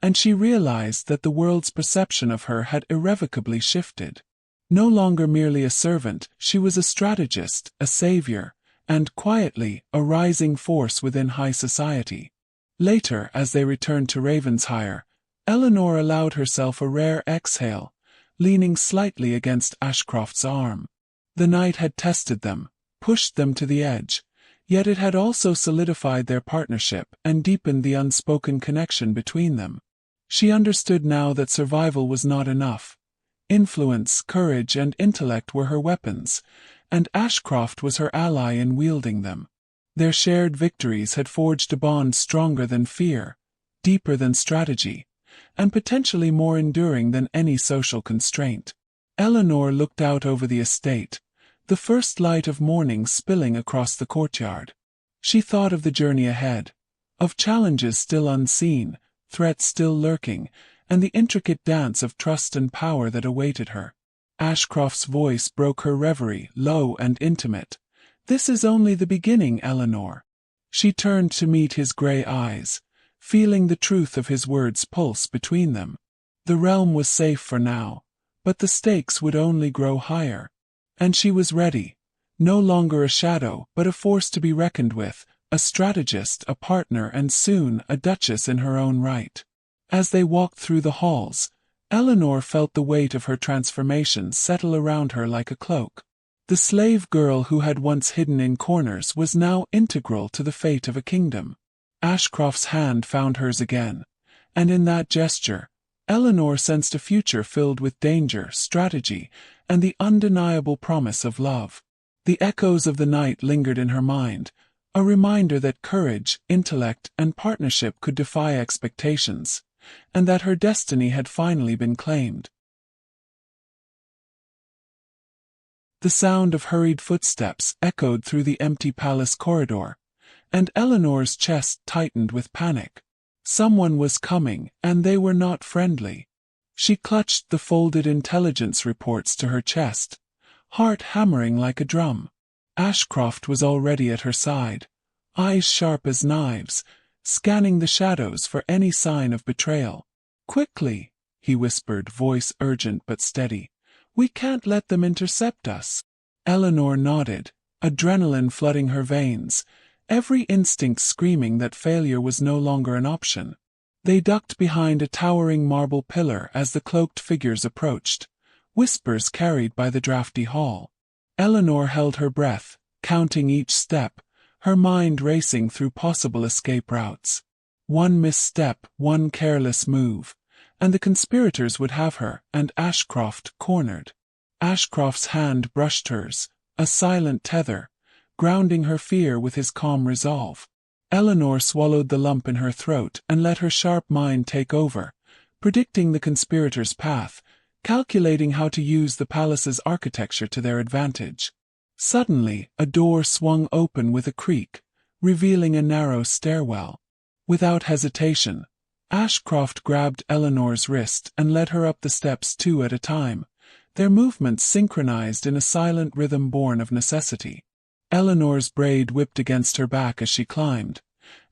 Speaker 1: and she realized that the world's perception of her had irrevocably shifted. No longer merely a servant, she was a strategist, a savior, and, quietly, a rising force within high society. Later, as they returned to Ravensshire, Eleanor allowed herself a rare exhale, leaning slightly against Ashcroft's arm. The night had tested them, pushed them to the edge, yet it had also solidified their partnership and deepened the unspoken connection between them. She understood now that survival was not enough. Influence, courage, and intellect were her weapons, and Ashcroft was her ally in wielding them. Their shared victories had forged a bond stronger than fear, deeper than strategy, and potentially more enduring than any social constraint. Eleanor looked out over the estate, the first light of morning spilling across the courtyard. She thought of the journey ahead, of challenges still unseen, threats still lurking, and the intricate dance of trust and power that awaited her. Ashcroft's voice broke her reverie, low and intimate. "This is only the beginning, Eleanor." She turned to meet his grey eyes, feeling the truth of his words pulse between them. The realm was safe for now, but the stakes would only grow higher. And she was ready. No longer a shadow, but a force to be reckoned with, a strategist, a partner, and soon a duchess in her own right. As they walked through the halls, Eleanor felt the weight of her transformation settle around her like a cloak. The slave girl who had once hidden in corners was now integral to the fate of a kingdom. Ashcroft's hand found hers again, and in that gesture, Eleanor sensed a future filled with danger, strategy, and the undeniable promise of love. The echoes of the night lingered in her mind, a reminder that courage, intellect, and partnership could defy expectations, and that her destiny had finally been claimed. The sound of hurried footsteps echoed through the empty palace corridor, and Eleanor's chest tightened with panic. Someone was coming, and they were not friendly. She clutched the folded intelligence reports to her chest, heart hammering like a drum. Ashcroft was already at her side, eyes sharp as knives, scanning the shadows for any sign of betrayal. "Quickly," he whispered, voice urgent but steady. "We can't let them intercept us." Eleanor nodded, adrenaline flooding her veins, every instinct screaming that failure was no longer an option. They ducked behind a towering marble pillar as the cloaked figures approached, whispers carried by the drafty hall. Eleanor held her breath, counting each step, her mind racing through possible escape routes. One misstep, one careless move, and the conspirators would have her, and Ashcroft cornered. Ashcroft's hand brushed hers, a silent tether, grounding her fear with his calm resolve. Eleanor swallowed the lump in her throat and let her sharp mind take over, predicting the conspirators' path, calculating how to use the palace's architecture to their advantage. Suddenly, a door swung open with a creak, revealing a narrow stairwell. Without hesitation, Ashcroft grabbed Eleanor's wrist and led her up the steps 2 at a time, their movements synchronized in a silent rhythm born of necessity. Eleanor's braid whipped against her back as she climbed,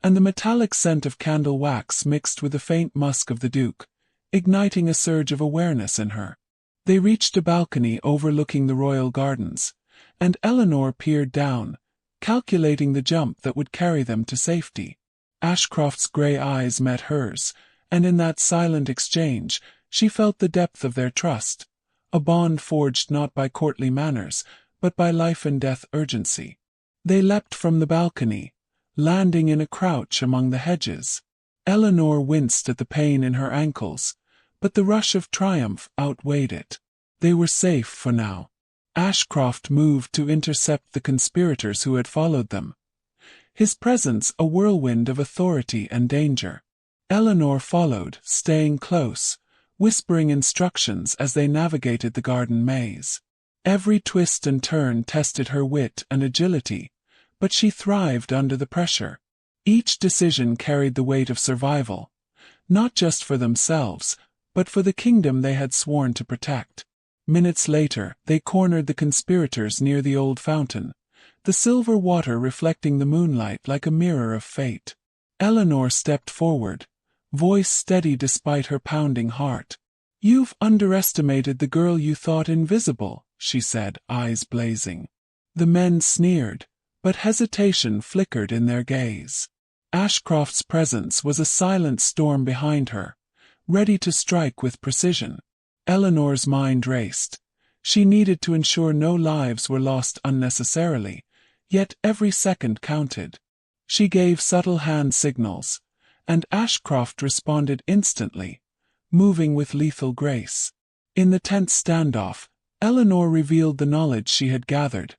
Speaker 1: and the metallic scent of candle wax mixed with the faint musk of the Duke, igniting a surge of awareness in her. They reached a balcony overlooking the royal gardens, and Eleanor peered down, calculating the jump that would carry them to safety. Ashcroft's grey eyes met hers, and in that silent exchange, she felt the depth of their trust, a bond forged not by courtly manners, but by life-and-death urgency. They leapt from the balcony, landing in a crouch among the hedges. Eleanor winced at the pain in her ankles, but the rush of triumph outweighed it. They were safe for now. Ashcroft moved to intercept the conspirators who had followed them, his presence a whirlwind of authority and danger. Eleanor followed, staying close, whispering instructions as they navigated the garden maze. Every twist and turn tested her wit and agility, but she thrived under the pressure. Each decision carried the weight of survival, not just for themselves, but for the kingdom they had sworn to protect. Minutes later, they cornered the conspirators near the old fountain, the silver water reflecting the moonlight like a mirror of fate. Eleanor stepped forward, voice steady despite her pounding heart. "You've underestimated the girl you thought invisible," she said, eyes blazing. The men sneered, but hesitation flickered in their gaze. Ashcroft's presence was a silent storm behind her, ready to strike with precision. Eleanor's mind raced. She needed to ensure no lives were lost unnecessarily, yet every second counted. She gave subtle hand signals, and Ashcroft responded instantly, moving with lethal grace. In the tense standoff, Eleanor revealed the knowledge she had gathered: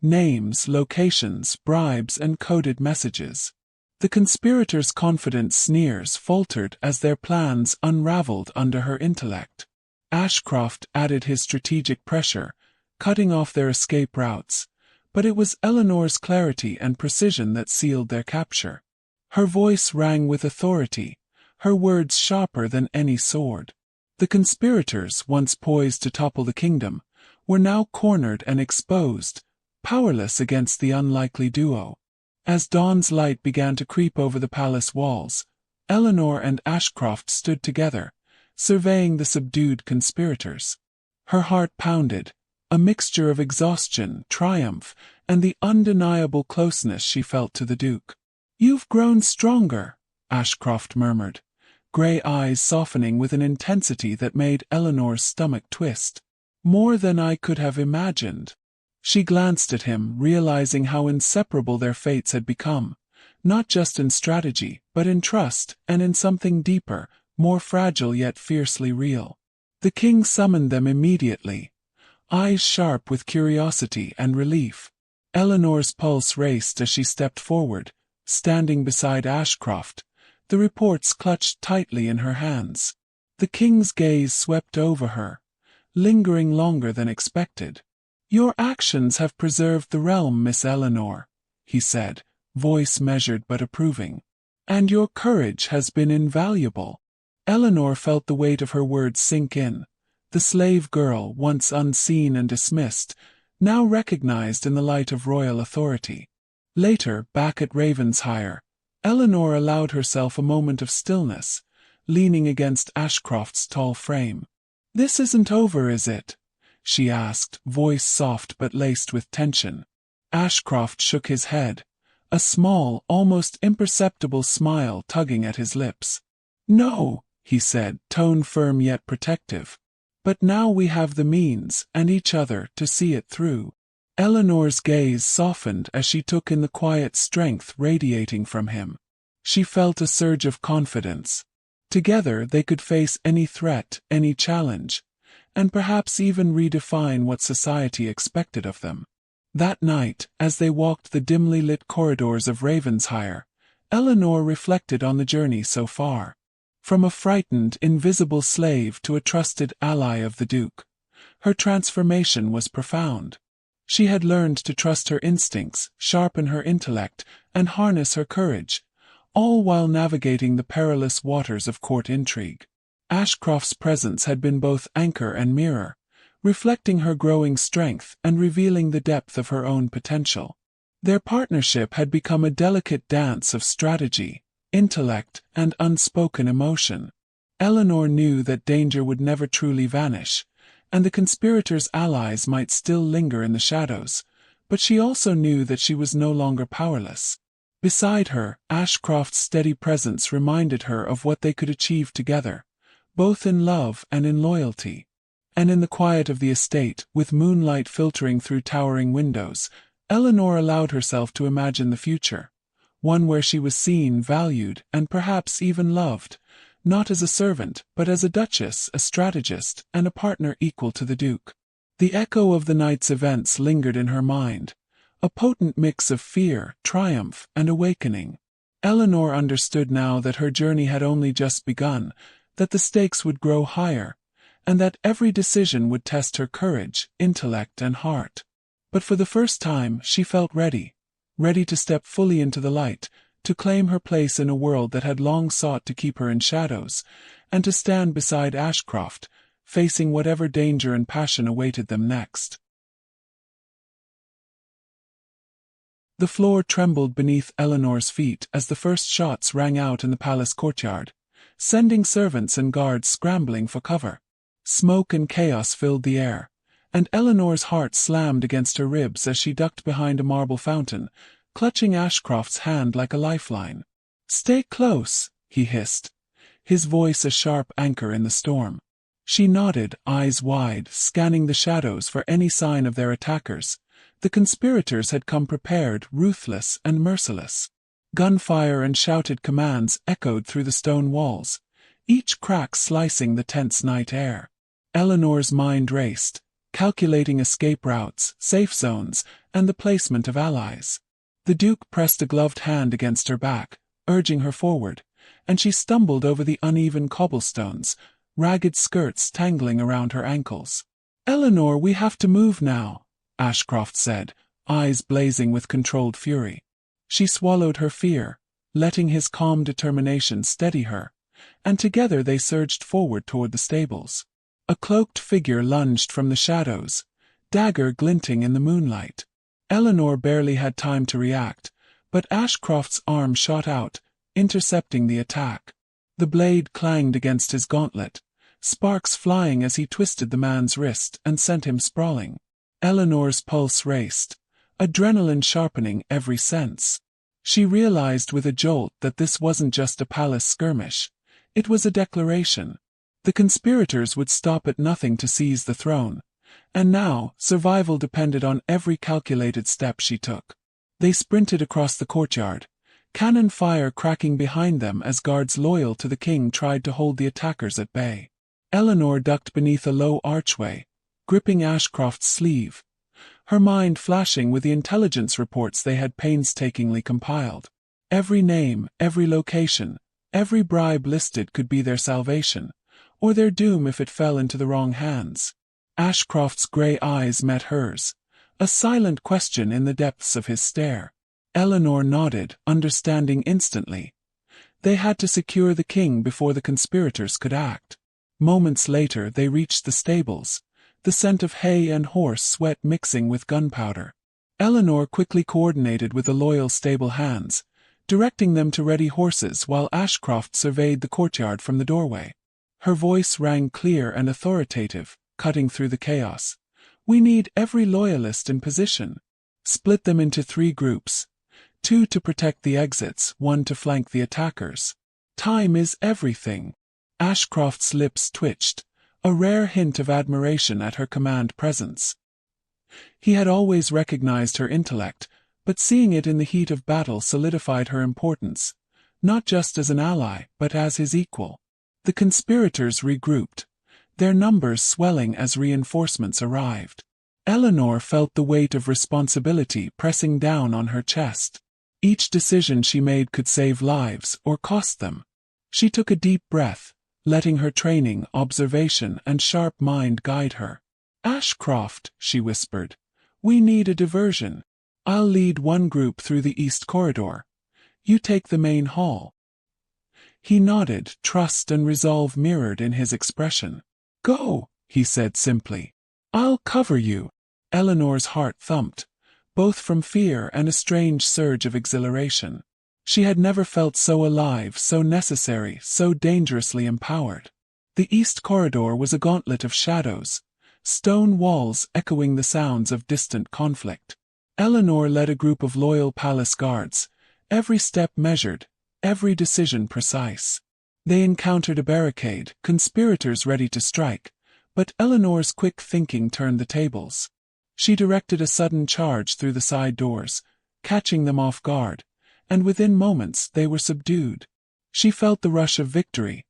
Speaker 1: names, locations, bribes, and coded messages. The conspirators' confident sneers faltered as their plans unraveled under her intellect. Ashcroft added his strategic pressure, cutting off their escape routes, but it was Eleanor's clarity and precision that sealed their capture. Her voice rang with authority, her words sharper than any sword. The conspirators, once poised to topple the kingdom, were now cornered and exposed, powerless against the unlikely duo. As dawn's light began to creep over the palace walls, Eleanor and Ashcroft stood together, surveying the subdued conspirators. Her heart pounded, a mixture of exhaustion, triumph, and the undeniable closeness she felt to the Duke. "You've grown stronger," Ashcroft murmured, grey eyes softening with an intensity that made Eleanor's stomach twist. "More than I could have imagined." She glanced at him, realizing how inseparable their fates had become, not just in strategy, but in trust, and in something deeper, more fragile yet fiercely real. The king summoned them immediately, eyes sharp with curiosity and relief. Eleanor's pulse raced as she stepped forward, standing beside Ashcroft, the reports clutched tightly in her hands. The king's gaze swept over her, lingering longer than expected. "Your actions have preserved the realm, Miss Eleanor," he said, voice measured but approving. "And your courage has been invaluable." Eleanor felt the weight of her words sink in. The slave girl, once unseen and dismissed, now recognized in the light of royal authority. Later, back at Ravensshire, Eleanor allowed herself a moment of stillness, leaning against Ashcroft's tall frame. "This isn't over, is it?" she asked, voice soft but laced with tension. Ashcroft shook his head, a small, almost imperceptible smile tugging at his lips. "No," he said, tone firm yet protective. "But now we have the means, and each other, to see it through." Eleanor's gaze softened as she took in the quiet strength radiating from him. She felt a surge of confidence. Together they could face any threat, any challenge, and perhaps even redefine what society expected of them. That night, as they walked the dimly lit corridors of Ravensshire, Eleanor reflected on the journey so far. From a frightened, invisible slave to a trusted ally of the Duke, her transformation was profound. She had learned to trust her instincts, sharpen her intellect, and harness her courage, all while navigating the perilous waters of court intrigue. Ashcroft's presence had been both anchor and mirror, reflecting her growing strength and revealing the depth of her own potential. Their partnership had become a delicate dance of strategy, intellect, and unspoken emotion. Eleanor knew that danger would never truly vanish, and the conspirators' allies might still linger in the shadows, but she also knew that she was no longer powerless. Beside her, Ashcroft's steady presence reminded her of what they could achieve together, both in love and in loyalty. And in the quiet of the estate, with moonlight filtering through towering windows, Eleanor allowed herself to imagine the future, one where she was seen, valued, and perhaps even loved, not as a servant, but as a duchess, a strategist, and a partner equal to the Duke. The echo of the night's events lingered in her mind, a potent mix of fear, triumph, and awakening. Eleanor understood now that her journey had only just begun, that the stakes would grow higher, and that every decision would test her courage, intellect, and heart. But for the first time, she felt ready to step fully into the light, to claim her place in a world that had long sought to keep her in shadows, and to stand beside Ashcroft, facing whatever danger and passion awaited them next. The floor trembled beneath Eleanor's feet as the first shots rang out in the palace courtyard, sending servants and guards scrambling for cover. Smoke and chaos filled the air, and Eleanor's heart slammed against her ribs as she ducked behind a marble fountain, clutching Ashcroft's hand like a lifeline. "Stay close," he hissed, his voice a sharp anchor in the storm. She nodded, eyes wide, scanning the shadows for any sign of their attackers. The conspirators had come prepared, ruthless, and merciless. Gunfire and shouted commands echoed through the stone walls, each crack slicing the tense night air. Eleanor's mind raced, calculating escape routes, safe zones, and the placement of allies. The Duke pressed a gloved hand against her back, urging her forward, and she stumbled over the uneven cobblestones, ragged skirts tangling around her ankles. "Eleanor, we have to move now," Ashcroft said, eyes blazing with controlled fury. She swallowed her fear, letting his calm determination steady her, and together they surged forward toward the stables. A cloaked figure lunged from the shadows, dagger glinting in the moonlight. Eleanor barely had time to react, but Ashcroft's arm shot out, intercepting the attack. The blade clanged against his gauntlet, sparks flying as he twisted the man's wrist and sent him sprawling. Eleanor's pulse raced, adrenaline sharpening every sense. She realized with a jolt that this wasn't just a palace skirmish. It was a declaration. The conspirators would stop at nothing to seize the throne. And now, survival depended on every calculated step she took. They sprinted across the courtyard, cannon fire cracking behind them as guards loyal to the king tried to hold the attackers at bay. Eleanor ducked beneath a low archway, gripping Ashcroft's sleeve, her mind flashing with the intelligence reports they had painstakingly compiled. Every name, every location, every bribe listed could be their salvation, or their doom if it fell into the wrong hands. Ashcroft's gray eyes met hers, a silent question in the depths of his stare. Eleanor nodded, understanding instantly. They had to secure the king before the conspirators could act. Moments later they reached the stables, the scent of hay and horse sweat mixing with gunpowder. Eleanor quickly coordinated with the loyal stable hands, directing them to ready horses while Ashcroft surveyed the courtyard from the doorway. Her voice rang clear and authoritative, cutting through the chaos. "We need every loyalist in position. Split them into 3 groups. 2 to protect the exits, 1 to flank the attackers. Time is everything." Ashcroft's lips twitched, a rare hint of admiration at her command presence. He had always recognized her intellect, but seeing it in the heat of battle solidified her importance, not just as an ally, but as his equal. The conspirators regrouped, their numbers swelling as reinforcements arrived. Eleanor felt the weight of responsibility pressing down on her chest. Each decision she made could save lives or cost them. She took a deep breath, letting her training, observation, and sharp mind guide her. "Ashcroft," she whispered, "we need a diversion. I'll lead one group through the east corridor. You take the main hall." He nodded, trust and resolve mirrored in his expression. "Go," he said simply. "I'll cover you." Eleanor's heart thumped, both from fear and a strange surge of exhilaration. She had never felt so alive, so necessary, so dangerously empowered. The east corridor was a gauntlet of shadows, stone walls echoing the sounds of distant conflict. Eleanor led a group of loyal palace guards, every step measured, every decision precise. They encountered a barricade, conspirators ready to strike, but Eleanor's quick thinking turned the tables. She directed a sudden charge through the side doors, catching them off guard, and within moments they were subdued. She felt the rush of victory,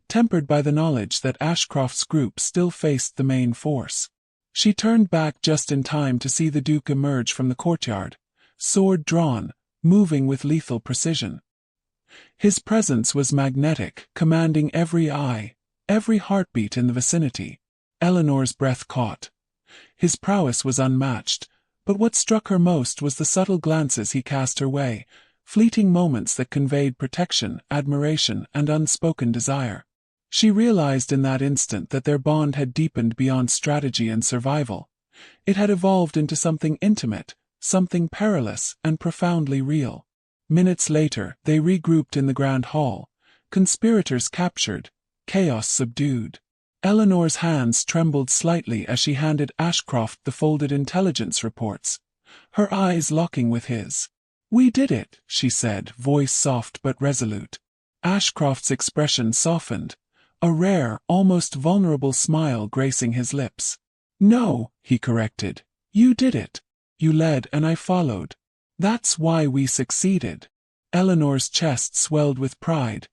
Speaker 1: tempered by the knowledge that Ashcroft's group still faced the main force. She turned back just in time to see the Duke emerge from the courtyard, sword drawn, moving with lethal precision. His presence was magnetic, commanding every eye, every heartbeat in the vicinity. Eleanor's breath caught. His prowess was unmatched, but what struck her most was the subtle glances he cast her way, fleeting moments that conveyed protection, admiration, and unspoken desire. She realized in that instant that their bond had deepened beyond strategy and survival. It had evolved into something intimate, something perilous, and profoundly real. Minutes later, they regrouped in the grand hall, conspirators captured, chaos subdued. Eleanor's hands trembled slightly as she handed Ashcroft the folded intelligence reports, her eyes locking with his. "We did it," she said, voice soft but resolute. Ashcroft's expression softened, a rare, almost vulnerable smile gracing his lips. "No," he corrected, "you did it. You led and I followed. That's why we succeeded." Eleanor's chest swelled with pride,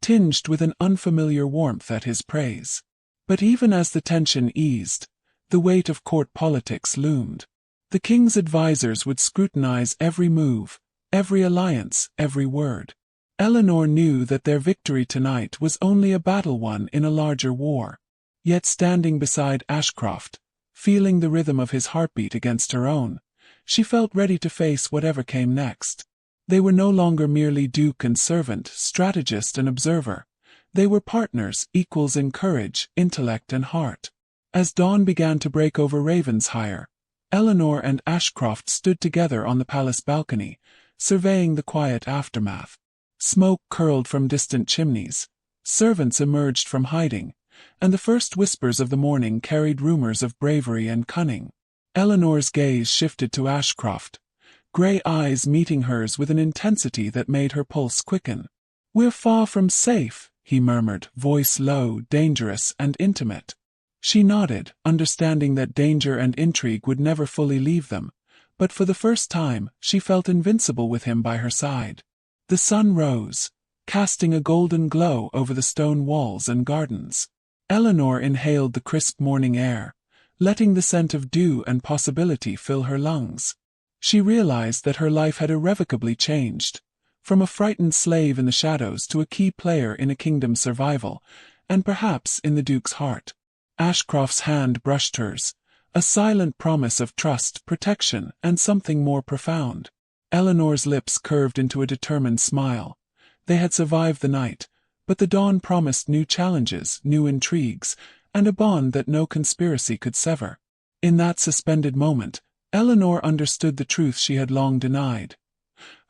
Speaker 1: tinged with an unfamiliar warmth at his praise. But even as the tension eased, the weight of court politics loomed. The king's advisors would scrutinize every move, every alliance, every word. Eleanor knew that their victory tonight was only a battle won in a larger war. Yet standing beside Ashcroft, feeling the rhythm of his heartbeat against her own, she felt ready to face whatever came next. They were no longer merely duke and servant, strategist and observer. They were partners, equals in courage, intellect and heart. As dawn began to break over Ravensshire, Eleanor and Ashcroft stood together on the palace balcony, surveying the quiet aftermath. Smoke curled from distant chimneys, servants emerged from hiding, and the first whispers of the morning carried rumors of bravery and cunning. Eleanor's gaze shifted to Ashcroft, grey eyes meeting hers with an intensity that made her pulse quicken. "We're far from safe," he murmured, voice low, dangerous, and intimate. She nodded, understanding that danger and intrigue would never fully leave them, but for the first time, she felt invincible with him by her side. The sun rose, casting a golden glow over the stone walls and gardens. Eleanor inhaled the crisp morning air, letting the scent of dew and possibility fill her lungs. She realized that her life had irrevocably changed, from a frightened slave in the shadows to a key player in a kingdom's survival, and perhaps in the Duke's heart. Ashcroft's hand brushed hers, a silent promise of trust, protection, and something more profound. Eleanor's lips curved into a determined smile. They had survived the night, but the dawn promised new challenges, new intrigues, and a bond that no conspiracy could sever. In that suspended moment, Eleanor understood the truth she had long denied.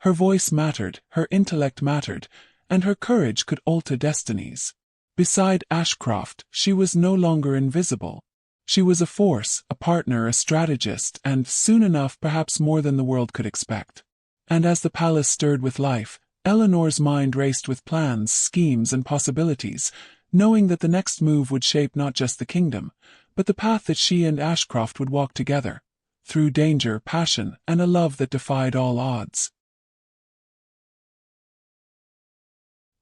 Speaker 1: Her voice mattered, her intellect mattered, and her courage could alter destinies. Beside Ashcroft, she was no longer invisible. She was a force, a partner, a strategist, and, soon enough, perhaps more than the world could expect. And as the palace stirred with life, Eleanor's mind raced with plans, schemes, and possibilities, knowing that the next move would shape not just the kingdom, but the path that she and Ashcroft would walk together, through danger, passion, and a love that defied all odds.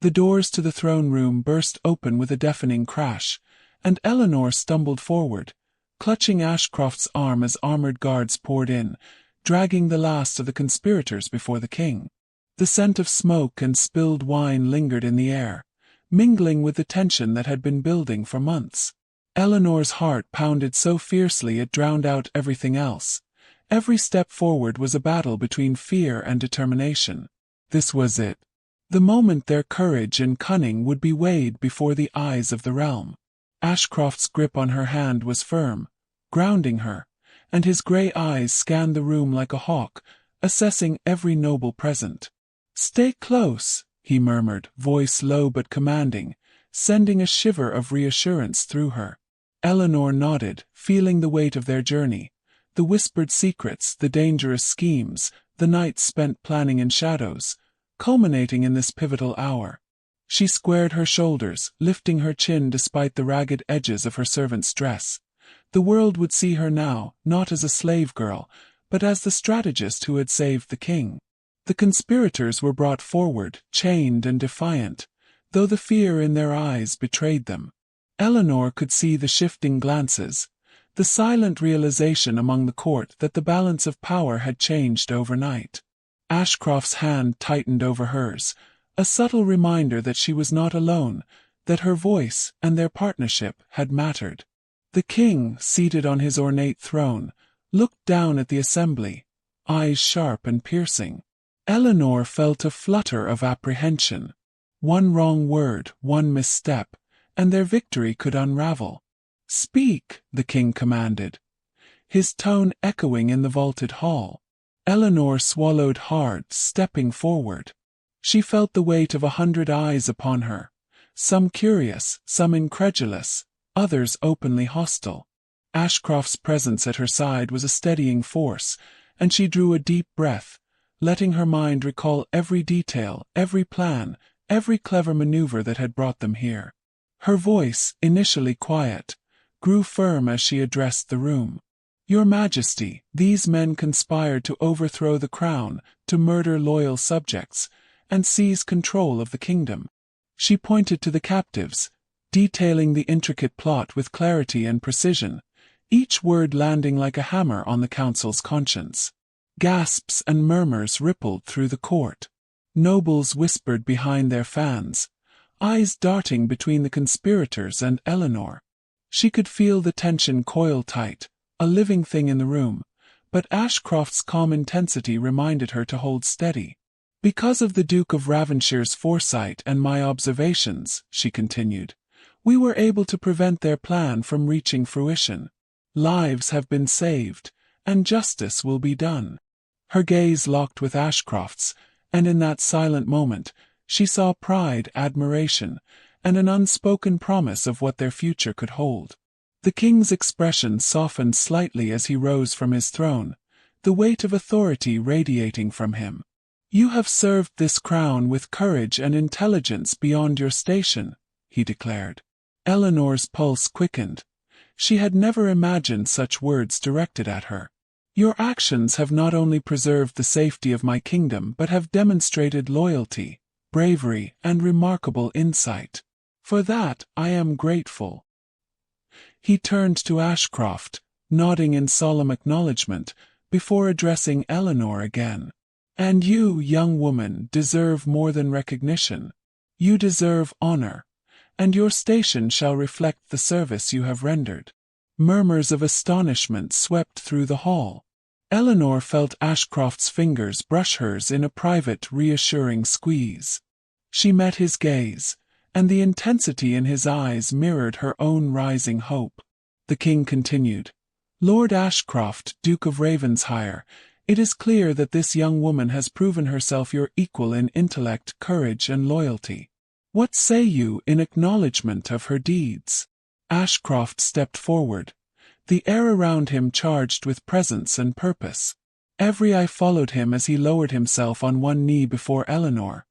Speaker 1: The doors to the throne room burst open with a deafening crash, and Eleanor stumbled forward, clutching Ashcroft's arm as armored guards poured in, dragging the last of the conspirators before the king. The scent of smoke and spilled wine lingered in the air, mingling with the tension that had been building for months. Eleanor's heart pounded so fiercely it drowned out everything else. Every step forward was a battle between fear and determination. This was it. The moment their courage and cunning would be weighed before the eyes of the realm. Ashcroft's grip on her hand was firm, grounding her, and his grey eyes scanned the room like a hawk, assessing every noble present. "Stay close," he murmured, voice low but commanding, sending a shiver of reassurance through her. Eleanor nodded, feeling the weight of their journey, the whispered secrets, the dangerous schemes, the nights spent planning in shadows, culminating in this pivotal hour. She squared her shoulders, lifting her chin despite the ragged edges of her servant's dress. The world would see her now, not as a slave girl, but as the strategist who had saved the king. The conspirators were brought forward, chained and defiant, though the fear in their eyes betrayed them. Eleanor could see the shifting glances, the silent realization among the court that the balance of power had changed overnight. Ashcroft's hand tightened over hers, a subtle reminder that she was not alone, that her voice and their partnership had mattered. The king, seated on his ornate throne, looked down at the assembly, eyes sharp and piercing. Eleanor felt a flutter of apprehension. One wrong word, one misstep, and their victory could unravel. "Speak," the king commanded, his tone echoing in the vaulted hall. Eleanor swallowed hard, stepping forward. She felt the weight of 100 eyes upon her, some curious, some incredulous, others openly hostile. Ashcroft's presence at her side was a steadying force, and she drew a deep breath, letting her mind recall every detail, every plan, every clever maneuver that had brought them here. Her voice, initially quiet, grew firm as she addressed the room. "Your Majesty, these men conspired to overthrow the crown, to murder loyal subjects, and seize control of the kingdom." She pointed to the captives, detailing the intricate plot with clarity and precision, each word landing like a hammer on the council's conscience. Gasps and murmurs rippled through the court. Nobles whispered behind their fans, eyes darting between the conspirators and Eleanor. She could feel the tension coil tight, a living thing in the room, but Ashcroft's calm intensity reminded her to hold steady. "Because of the Duke of Ravenshire's foresight and my observations," she continued, "we were able to prevent their plan from reaching fruition. Lives have been saved, and justice will be done." Her gaze locked with Ashcroft's, and in that silent moment, she saw pride, admiration, and an unspoken promise of what their future could hold. The king's expression softened slightly as he rose from his throne, the weight of authority radiating from him. "You have served this crown with courage and intelligence beyond your station," he declared. Eleanor's pulse quickened. She had never imagined such words directed at her. "Your actions have not only preserved the safety of my kingdom but have demonstrated loyalty, bravery, and remarkable insight. For that, I am grateful." He turned to Ashcroft, nodding in solemn acknowledgement, before addressing Eleanor again. "And you, young woman, deserve more than recognition. You deserve honor, and your station shall reflect the service you have rendered." Murmurs of astonishment swept through the hall. Eleanor felt Ashcroft's fingers brush hers in a private, reassuring squeeze. She met his gaze, and the intensity in his eyes mirrored her own rising hope. The king continued, "Lord Ashcroft, Duke of Ravensshire, it is clear that this young woman has proven herself your equal in intellect, courage, and loyalty. What say you in acknowledgement of her deeds?" Ashcroft stepped forward, the air around him charged with presence and purpose. Every eye followed him as he lowered himself on one knee before Eleanor,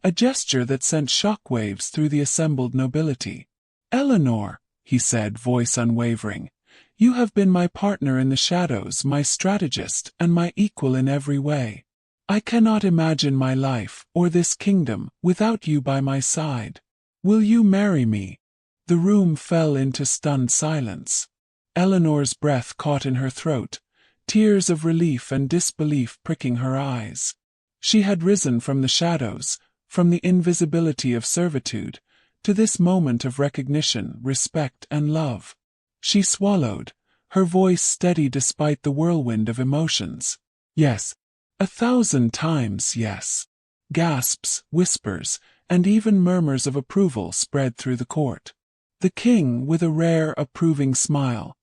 Speaker 1: a gesture that sent shockwaves through the assembled nobility. "Eleanor," he said, voice unwavering, "you have been my partner in the shadows, my strategist, and my equal in every way. I cannot imagine my life, or this kingdom, without you by my side. Will you marry me?" The room fell into stunned silence. Eleanor's breath caught in her throat, tears of relief and disbelief pricking her eyes. She had risen from the shadows, from the invisibility of servitude, to this moment of recognition, respect, and love. She swallowed, her voice steady despite the whirlwind of emotions. "Yes. 1,000 times yes." Gasps, whispers, and even murmurs of approval spread through the court. The king, with a rare, approving smile,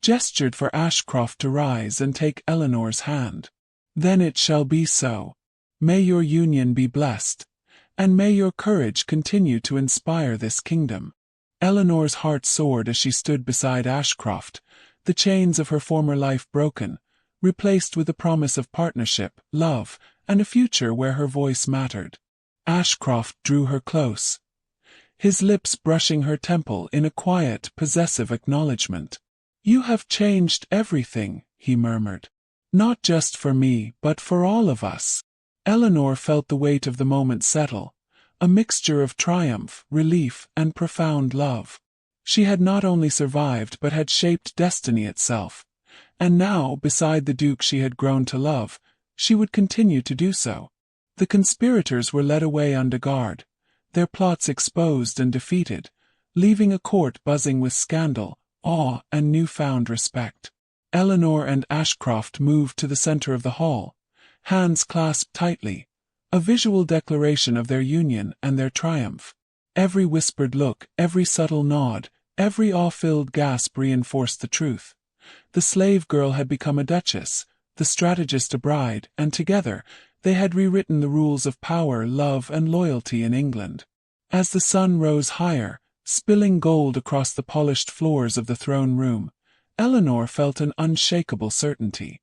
Speaker 1: gestured for Ashcroft to rise and take Eleanor's hand. "Then it shall be so. May your union be blessed, and may your courage continue to inspire this kingdom." Eleanor's heart soared as she stood beside Ashcroft, the chains of her former life broken, replaced with the promise of partnership, love, and a future where her voice mattered. Ashcroft drew her close, his lips brushing her temple in a quiet, possessive acknowledgement. "You have changed everything," he murmured. "Not just for me, but for all of us." Eleanor felt the weight of the moment settle, a mixture of triumph, relief, and profound love. She had not only survived but had shaped destiny itself, and now, beside the Duke she had grown to love, she would continue to do so. The conspirators were led away under guard, their plots exposed and defeated, leaving a court buzzing with scandal, awe, and newfound respect. Eleanor and Ashcroft moved to the center of the hall, hands clasped tightly, a visual declaration of their union and their triumph. Every whispered look, every subtle nod, every awe-filled gasp reinforced the truth. The slave girl had become a duchess, the strategist a bride, and together, they had rewritten the rules of power, love, and loyalty in England. As the sun rose higher, spilling gold across the polished floors of the throne room, Eleanor felt an unshakable certainty.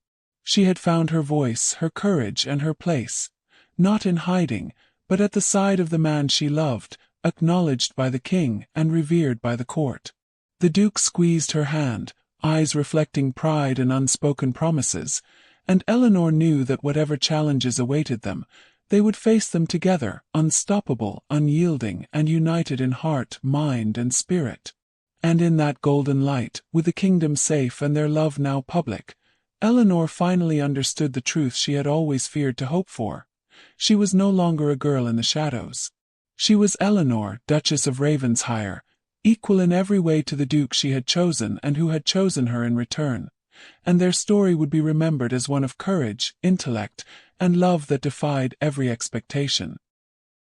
Speaker 1: She had found her voice, her courage, and her place, not in hiding, but at the side of the man she loved, acknowledged by the king and revered by the court. The Duke squeezed her hand, eyes reflecting pride and unspoken promises, and Eleanor knew that whatever challenges awaited them, they would face them together, unstoppable, unyielding, and united in heart, mind, and spirit. And in that golden light, with the kingdom safe and their love now public, Eleanor finally understood the truth she had always feared to hope for. She was no longer a girl in the shadows. She was Eleanor, Duchess of Ravensshire, equal in every way to the Duke she had chosen and who had chosen her in return. And their story would be remembered as one of courage, intellect, and love that defied every expectation.